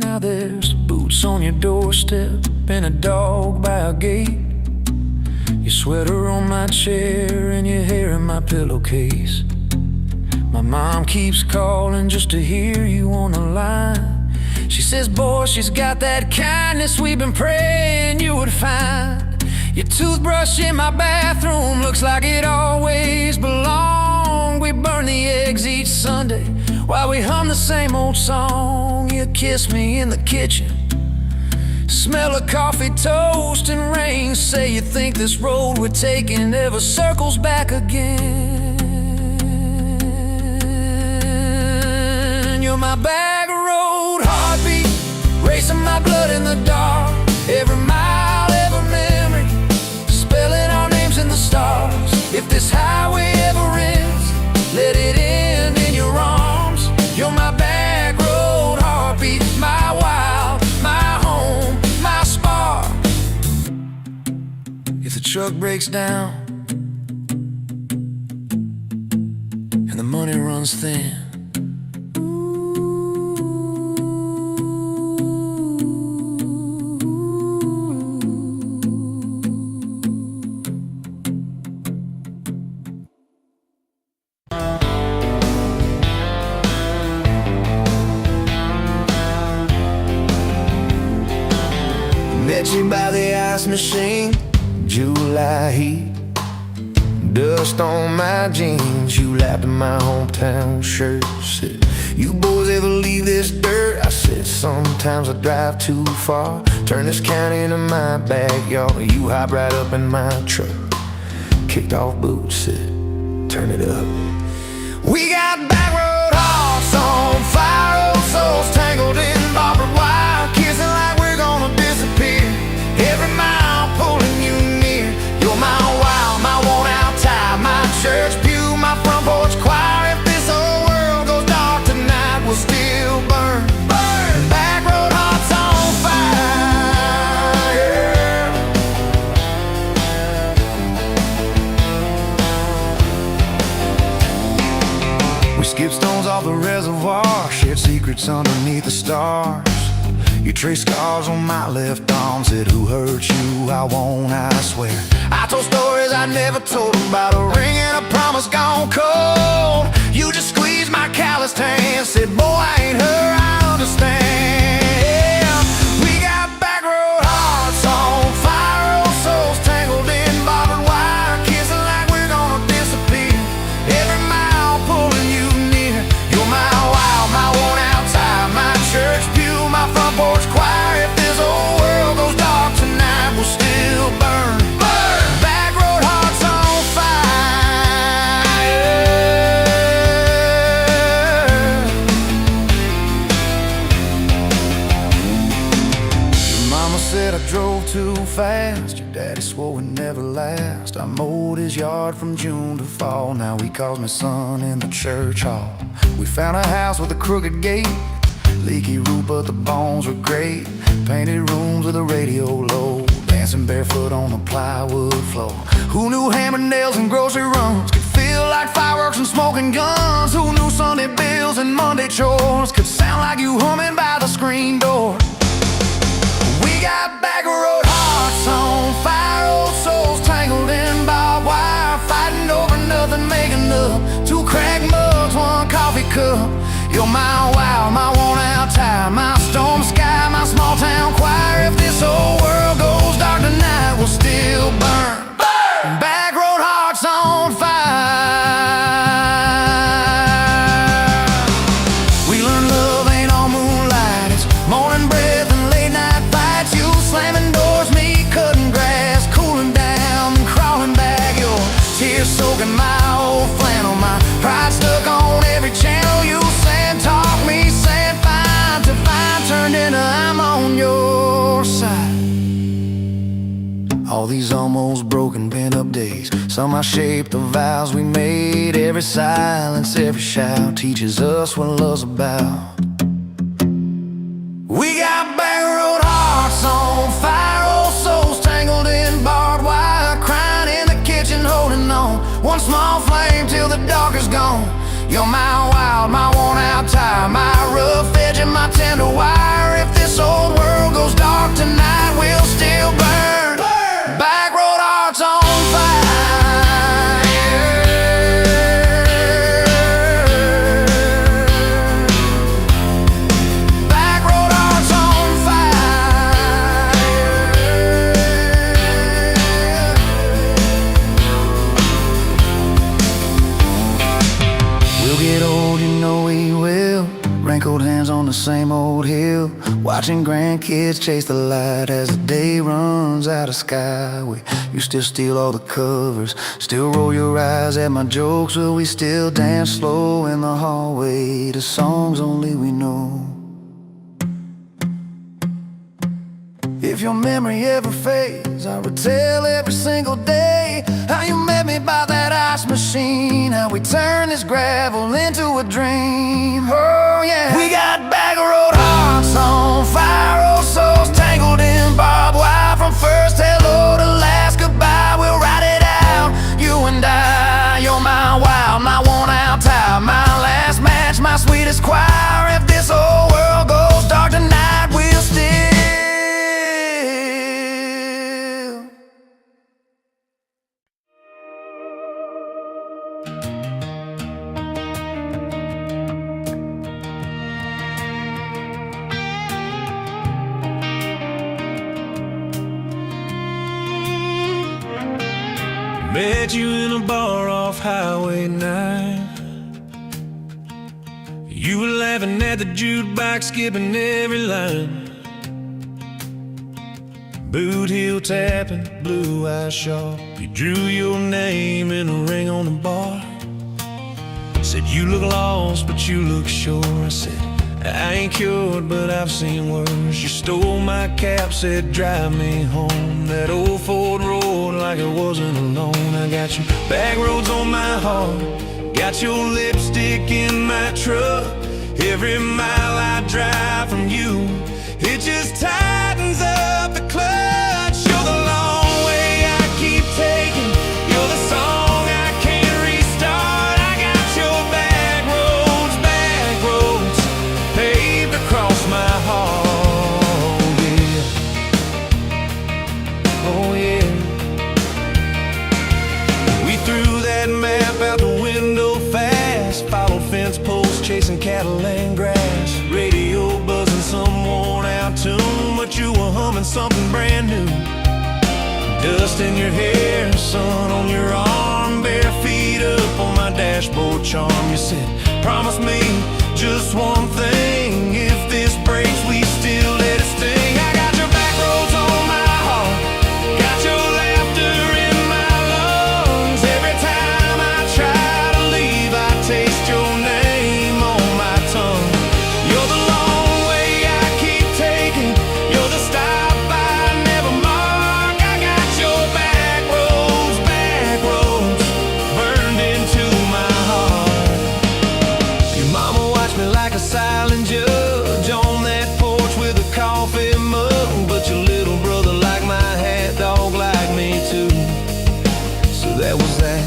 Now there's boots on your doorstep and a dog by a gate. Your sweater on my chair and your hair in my pillowcase. My mom keeps calling just to hear you on the line. She says, boy, she's got that kindness we've been praying you would find. Your toothbrush in my bathroom looks like it always belonged. We burn the eggs each Sunday while we hum the same old song. You kiss me in the kitchen, smell of coffee, toast, and rain. Say you think this road we're taking ever circles back again. You're my back road heartbeat, racing my blood in the dark. Every mile, every memory, spelling our names in the stars. If this highway ever ends, let it end in your arms. You're my back road heartbeat, my wild, my home, my spark. If the truck breaks down and the money runs thin, met you by the ice machine, July heat, dust on my jeans. You lapped in my hometown shirt. Said, you boys ever leave this dirt? I said, sometimes I drive too far. Turn this county into my backyard. You hop right up in my truck, kicked off boots, said, turn it up. We got back road hearts on fire, old souls tangled in barbed wire, kissing like we're gonna disappear. Every mile pulling you near. You're my wild, my worn out tie, my church pew, my front porch choir. If this whole world goes dark tonight, we'll still burn. Burn. Back road hearts on fire. We skip stones off the reservoir, shared secrets underneath the stars. You trace scars on my left arm, said who hurt you, I won't, I swear. I told stories I never told about a ring and a promise gone cold. You just squeezed my callous calloused hands. Said, boy, I ain't her, I understand. We got back road hearts on fire, old souls tangled in barbed wire, kissing like we're gonna disappear. Every mile pulling you near. You're my wild, my worn out time, my church pew, my front porch choir. If this old world goes dark tonight, we'll still burn. Burn! Back road hearts on fire. Your mama said I drove too fast. Your daddy swore we'd never last. I mowed his yard from June to fall. Now he calls me son in the church hall. We found a house with a crooked gate, leaky roof, but the bones were great. Painted rooms with a radio low, dancing barefoot on the plywood floor. Who knew hammer nails and grocery runs could feel like fireworks and smoking guns? Who knew Sunday bills and Monday chores could sound like you humming by the screen door? We got back road hearts on fire, old souls tangled in barbed wire, fighting over nothing, making up two cracked mugs, one coffee cup. You're my wow, my worn out tire, my storm sky, my small town choir. If this whole world goes dark tonight, we'll still burn. Burn! Back road hearts on fire. We learned love ain't all moonlight, it's morning breath and late night fights. You slamming doors, me cutting grass, cooling down and crawling back. Your tears soaking my old flannel, my pride stuck on every channel. You talk me, said fine to fine, turned into I'm on your side. All these almost broken bent up days, somehow shaped the vows we made. Every silence, every shout teaches us what love's about. We got back road hearts on fire, old souls tangled in barbed wire, crying in the kitchen, holding on one small flame till the dark is gone. You're my wild, my worn out tire, my rough edge and my tender wire. If this old world goes dark tonight, we'll still burn. Burn! Back road hearts on fire. Back road hearts on fire. We'll get old, you know we will. Wrinkled hands on the same old hill, watching grandkids chase the light as the day runs out of sky. You still steal all the covers, still roll your eyes at my jokes. Will we still dance slow in the hallway to songs only we know? If your memory ever fades, I retell every single day how you met me by that ice machine, how we turned this gravel into a dream. Oh yeah, we got back road hearts on fire, old souls tangled in barbed wire. From first hello to last goodbye, we'll ride it out, you and I. You're my wild, my worn out tire, my last match, my sweetest choir. If this whole world goes dark tonight, we'll still met you in a bar off Highway 9. You were laughing at the jukebox, skipping every line. Boot heel tapping, blue eyes sharp. You drew your name in a ring on the bar. Said you look lost, but you look sure. I said I ain't cured, but I've seen worse. You stole my cap, said drive me home. That old Ford road like it wasn't alone. I got your back roads on my heart, got your lipstick in my truck. Every mile I drive from you, it just tightens up the clutch. You're the long way I keep taking, you're the song I can't restart. I got your back roads paved across my heart, yeah. Oh yeah. We threw that map out the window fast, followed fence posts, chasing cattle and grass, radio buzzing some worn out tune, but you were humming something brand new. Dust in your hair, sun on your arm, bare feet up on my dashboard charm. You said, promise me just one thing, if this breaks we still let it sting. I got your back roads on my heart, got your laughter in my lungs. Every time I try to leave I taste your name on my tongue. You're the long way I keep taking, you're the stop I never mark. I got your back roads burned into my heart. Your mama watched me like a silent judge on that porch with a coffee mug, but your little brother liked my hat dog like me too. So that was that.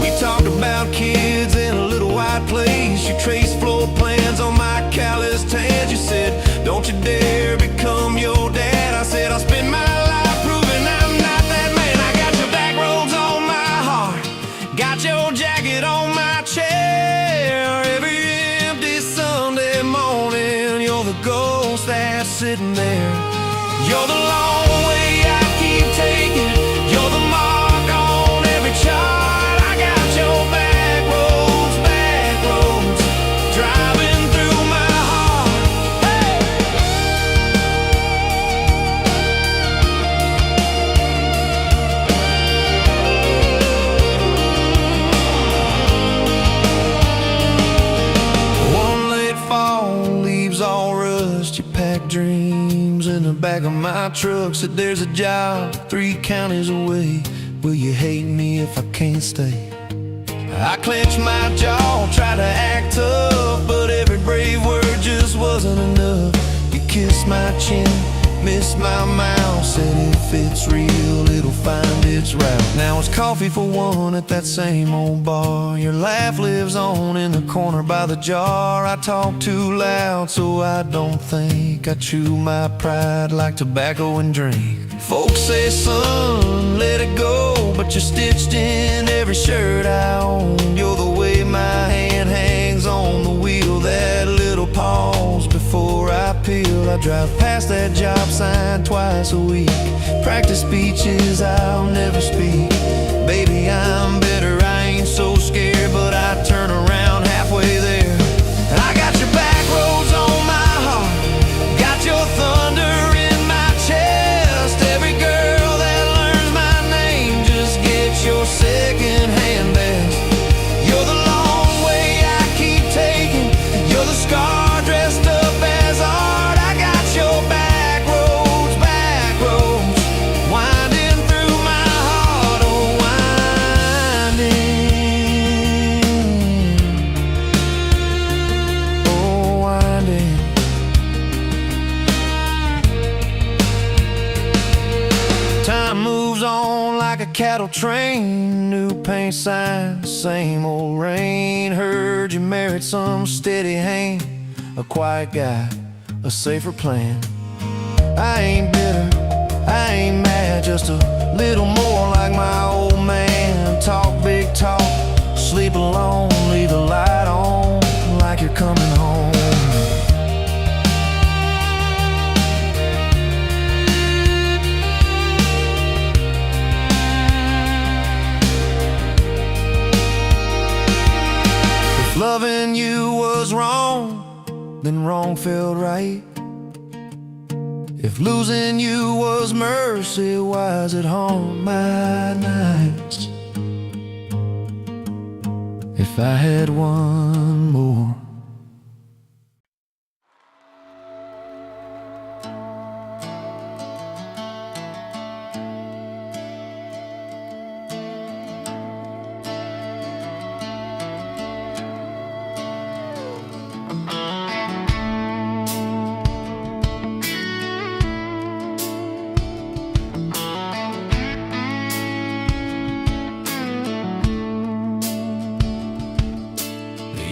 We talked about kids in a little white place. You traced floor plans on my calloused hands. You said, don't you dare become your dad. I said, I'll spend my life proving I'm not that man. I got your back roads on my heart, got your jacket on my chair. Every empty Sunday morning, you're the ghost that's sitting there. You're the long way I keep taking, you're the mark on every chart. I got your back roads, driving through my heart. Hey! One late fall, leaves all rust. You pack dreams in the back of my truck. Said there's a job 3 counties away. Will you hate me if I can't stay? I clenched my jaw, tried to act tough, but every brave word just wasn't enough. You kissed my chin, missed my mouth, said if it's real, it'll find its route. Now it's coffee for one at that same old bar. Your laugh lives on in the corner by the jar. I talk too loud, so I don't think. I chew my pride like tobacco and drink. Folks say, son, let it go, but you're stitched in every shirt I own. You're the way my hand hangs on the wheel, that little pause before I peel. I drive past that job sign twice a week, practice speeches I'll never speak. Baby, I'm better, I ain't so scared, but I turn around halfway there. I got your back roads on my heart, got your thunder in my chest. Every girl that learns my name just gets your second-hand best. You're the long way I keep taking, you're the scar dressed up as art. I got your back roads, winding through my heart, oh winding. Time moves on like a cattle train, new paint sign, same old rain. Heard you married some steady hand, a quiet guy, a safer plan. I ain't bitter, I ain't mad, just a little more like my old man. Talk big talk, sleep alone, leave the light on like you're coming home. If loving you was wrong, then wrong felt right. If losing you was mercy, why is it haunt my nights? If I had one more.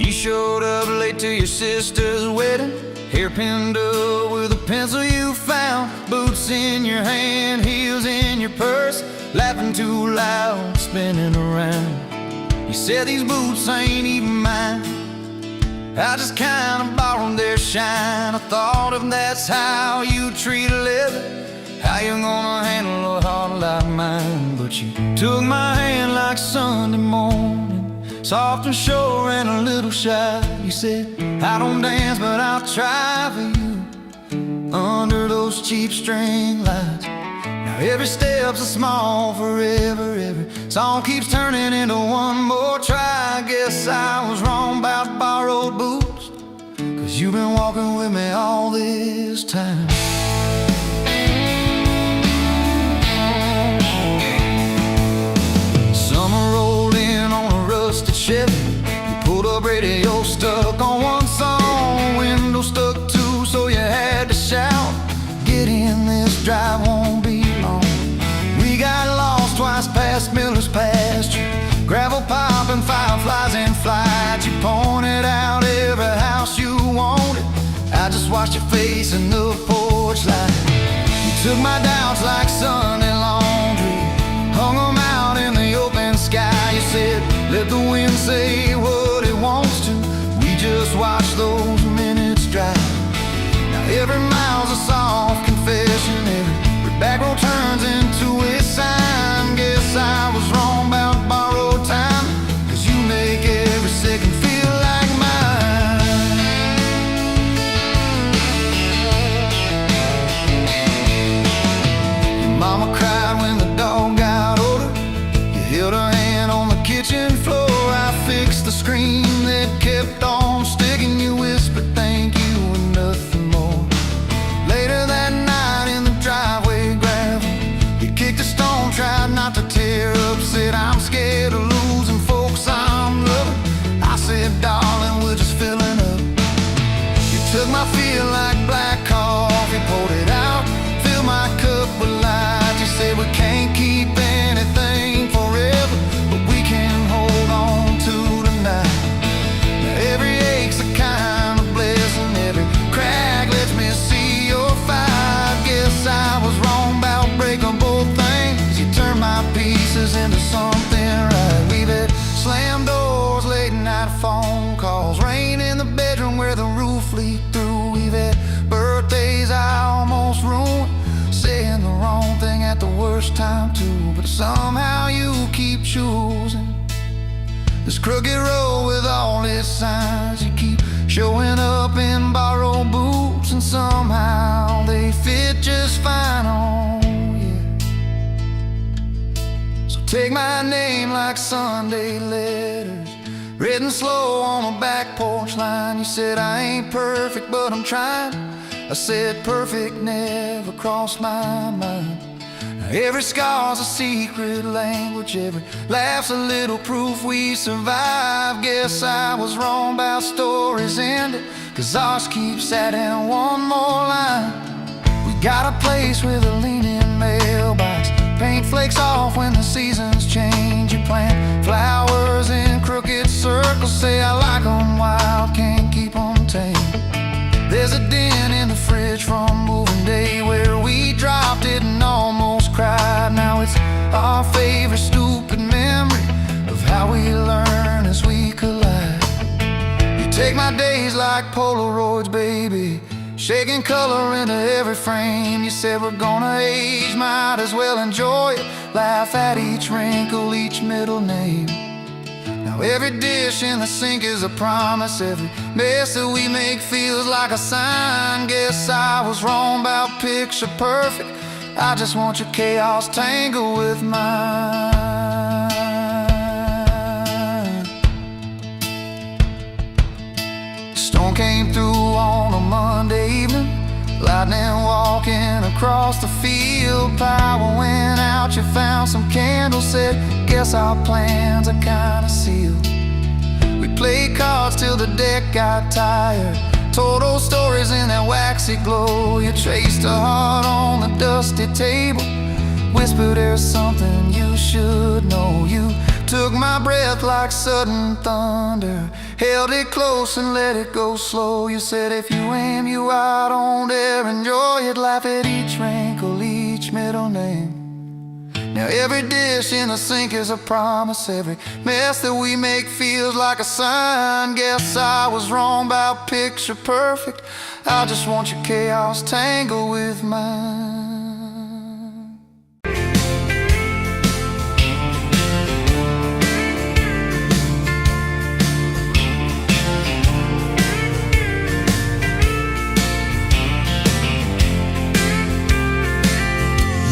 You showed up late to your sister's wedding, hair pinned up with a pencil you found, boots in your hand, heels in your purse, laughing too loud, spinning around. You said these boots ain't even mine. I just kinda borrowed their shine. I thought if that's how you treat a living, how you gonna handle a heart like mine? But you took my hand like Sunday morning, soft and sure and a little shy. You said, I don't dance, but I'll try for you under those cheap string lights. Now every step's a small forever, every song keeps turning into one more try. I guess I was wrong about borrowed boots, 'cause you've been walking with me all this time. Summer rolled in on a rusted Chevy. You pulled up, radio stuck on one song, window stuck too, so you had to shout, get in, this drive won't be long. We got lost twice past Miller's pasture, gravel popping, fireflies in flight. You pointed out every house you wanted, I just watched your face in the porch light. You took my doubts like Sunday laundry, hung them out in the open sky. You said, let the wind say what it wants to, we just watch those minutes drive. Now every mile's a soft confession, every back road turns into a sign. Guess I was wrong about borrowed time, 'cause you make every second feel like mine. Your mama cried when the dog got older, you held her hand on the kitchen floor. I fixed the screen that kept on sticking, you whispered thank you and nothing more. Later that night in the driveway gravel, you kicked a stone, tried not to tear up, said I'm scared of losing folks I'm loving. I said, darling, we're just filling up. You took my feel like black coffee, poured it out, filled my cup with light. You said we can't keep anything forever, but we can hold on to tonight. Now every ache's a kind of blessing, every crack lets me see your fight. Guess I was wrong about breaking both things, you turned my pieces into something right. We've had slam doors, late night phone calls, rain in the bedroom where the roof leaked through. We've had birthdays I almost ruined, saying the wrong thing at the worst time too. But somehow you keep choosing this crooked road with all its signs. You keep showing up in borrowed boots, and somehow they fit just fine on you. So take my name like Sunday letters, written slow on a back porch line. You said I ain't perfect, but I'm trying. I said perfect never crossed my mind. Now every scar's a secret language, every laugh's a little proof we survived. Guess I was wrong about stories ending, 'cause ours keeps adding one more line. We got a place with a leaning mailbox, paint flakes off when the seasons change. You plant flowers in crooked circles, say I like 'em wild, can't keep 'em tame. There's a dent in the fridge from moving day where we dropped it and almost cried. Now it's our favorite stupid memory of how we learn as we collide. You take my days like Polaroids, baby, shaking color into every frame. You said we're gonna age, might as well enjoy it, laugh at each wrinkle, each middle name. Now every dish in the sink is a promise, every mess that we make feels like a sign. Guess I was wrong about picture perfect, I just want your chaos tangled with mine. Storm came through on a Monday evening, lightning walking across the field. Power went out, you found some candles, said guess our plans are kinda sealed. We played cards till the deck got tired, told old stories in that waxy glow. You traced a heart on the dusty table, whispered there's something you should know. You took my breath like sudden thunder, held it close and let it go slow. You said if you aim you out, don't dare enjoy it, laugh at each wrinkle, each middle name. Now every dish in the sink is a promise. Every mess that we make feels like a sign. Guess I was wrong about picture perfect. I just want your chaos tangled with mine.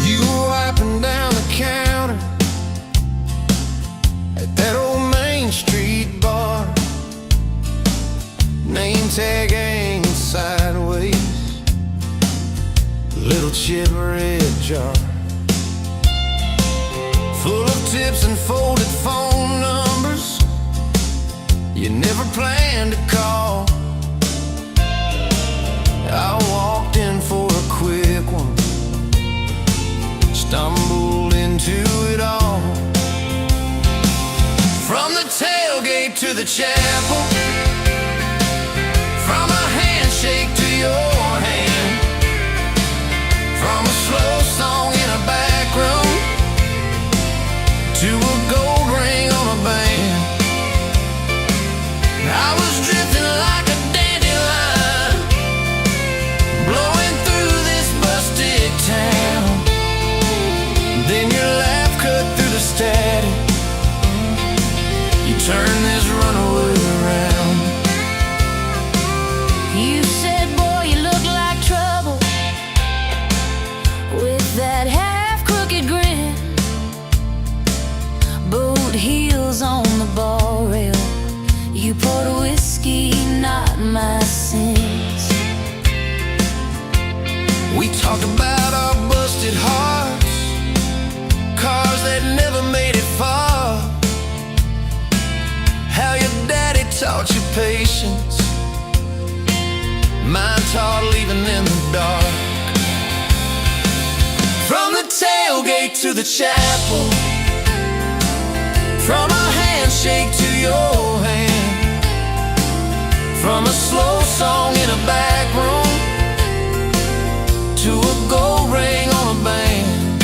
You were wiping down the counter at that old Main Street bar, name tag hanging sideways, little chip red jar full of tips and folded phone numbers you never planned to call. I walked in for a quick one, stumbled into it all. From the tailgate to the chapel, from a handshake to your hand, from a slow song in a back room to a gold ring on a band. I was drifting like a dandelion, blowing through this busted town. Then your laugh cut through the static. You turn this runaway around. You said, boy, you look like trouble, with that half-crooked grin, boot heels on the bar rail. You poured whiskey, not my sins. We talked about our busted hearts, cars that never made it far, how your daddy taught you patience, mine taught leaving in the dark. From the tailgate to the chapel, from a handshake to your hand, from a slow song in a back room to a gold ring on a band.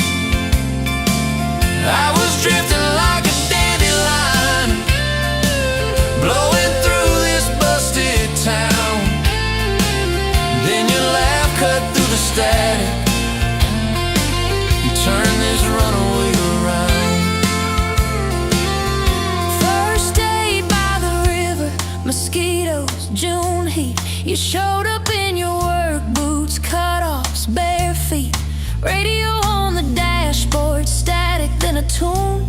I was drifting like a dandelion, blowing through this busted town. Then your laugh cut through the static. You turn this runaway around. First day by the river, mosquitoes, June heat. You showed up in your work boots, cutoffs, bare feet, radio on the dashboard, static, then a tune.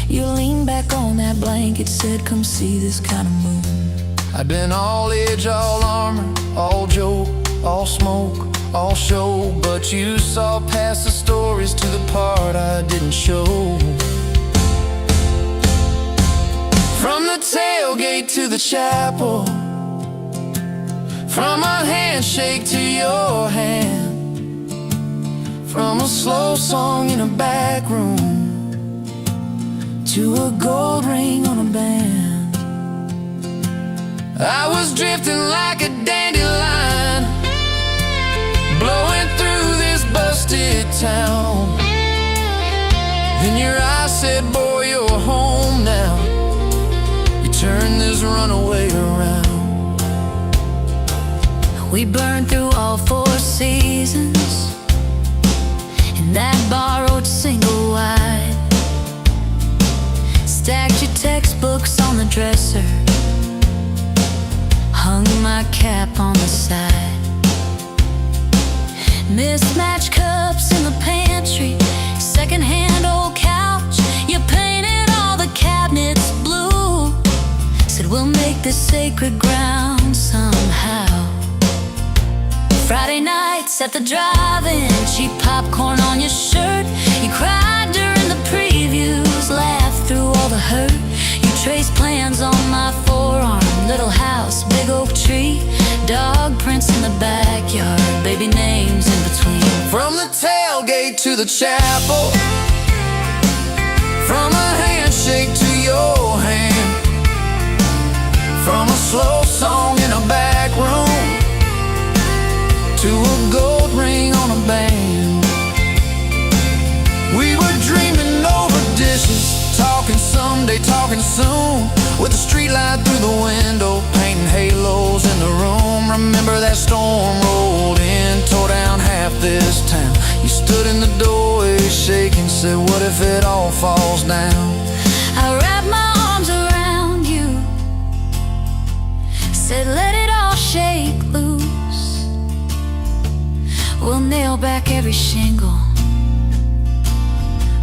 You leaned back on that blanket, said, come see this kind of moon. I'd been all edge, all armor, all joke, all smoke, all show, but you saw past the stories to the part I didn't show. From the tailgate to the chapel, from a handshake to your hand, from a slow song in a back room to a gold ring on a band. I was drifting like a dandelion, blowing through this busted town. Then your eyes said, boy, you're home now. You turned this runaway around. We burned through all 4 seasons in that borrowed single wide. Stacked your textbooks on the dresser, hung my cap on the side. Mismatched cups in the pantry, secondhand old couch. You painted all the cabinets blue, said we'll make this sacred ground somehow. Friday nights at the drive-in, cheap popcorn on your shirt. You cried during the previews, laughed through all the hurt. You traced plans on my forearm, little house, big oak tree, dog prints in the backyard, baby names in between. From the tailgate to the chapel, from a handshake to your hand, from a slow song in a back room to a gold ring on a band. We were dreaming if it all falls down. I wrapped my arms around you, said let it all shake loose. We'll nail back every shingle.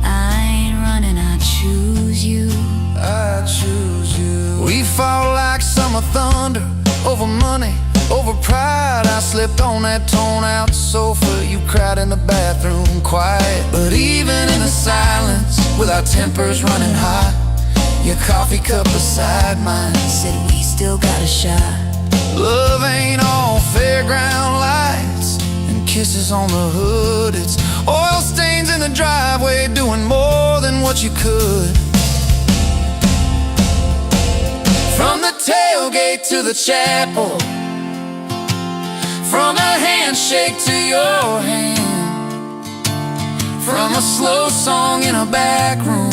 I ain't running, I choose you. I choose you. We fought like summer thunder, over money, over pride. I slipped on that torn-out sofa, you cried in the bathroom quiet. But even in the silence, with our tempers running hot, your coffee cup beside mine Said we still got a shot. love ain't all fairground lights and kisses on the hood. It's oil stains in the driveway, doing more than what you could. From the tailgate to the chapel, from a handshake to your hand, from a slow song in a back room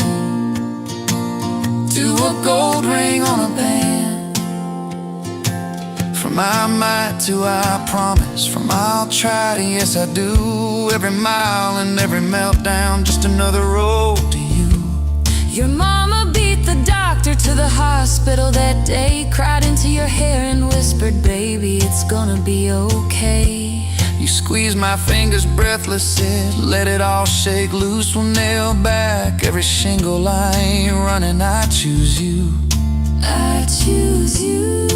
to a gold ring on a band. From I might to I promise, from I'll try to yes I do. Every mile and every meltdown, just another road to you. Your mama beat the doctor to the hospital that day, cried into your hair and whispered, baby, it's gonna be okay. You squeezed my fingers breathless, said let it all shake loose. We'll nail back every shingle. I ain't running, I choose you. I choose you.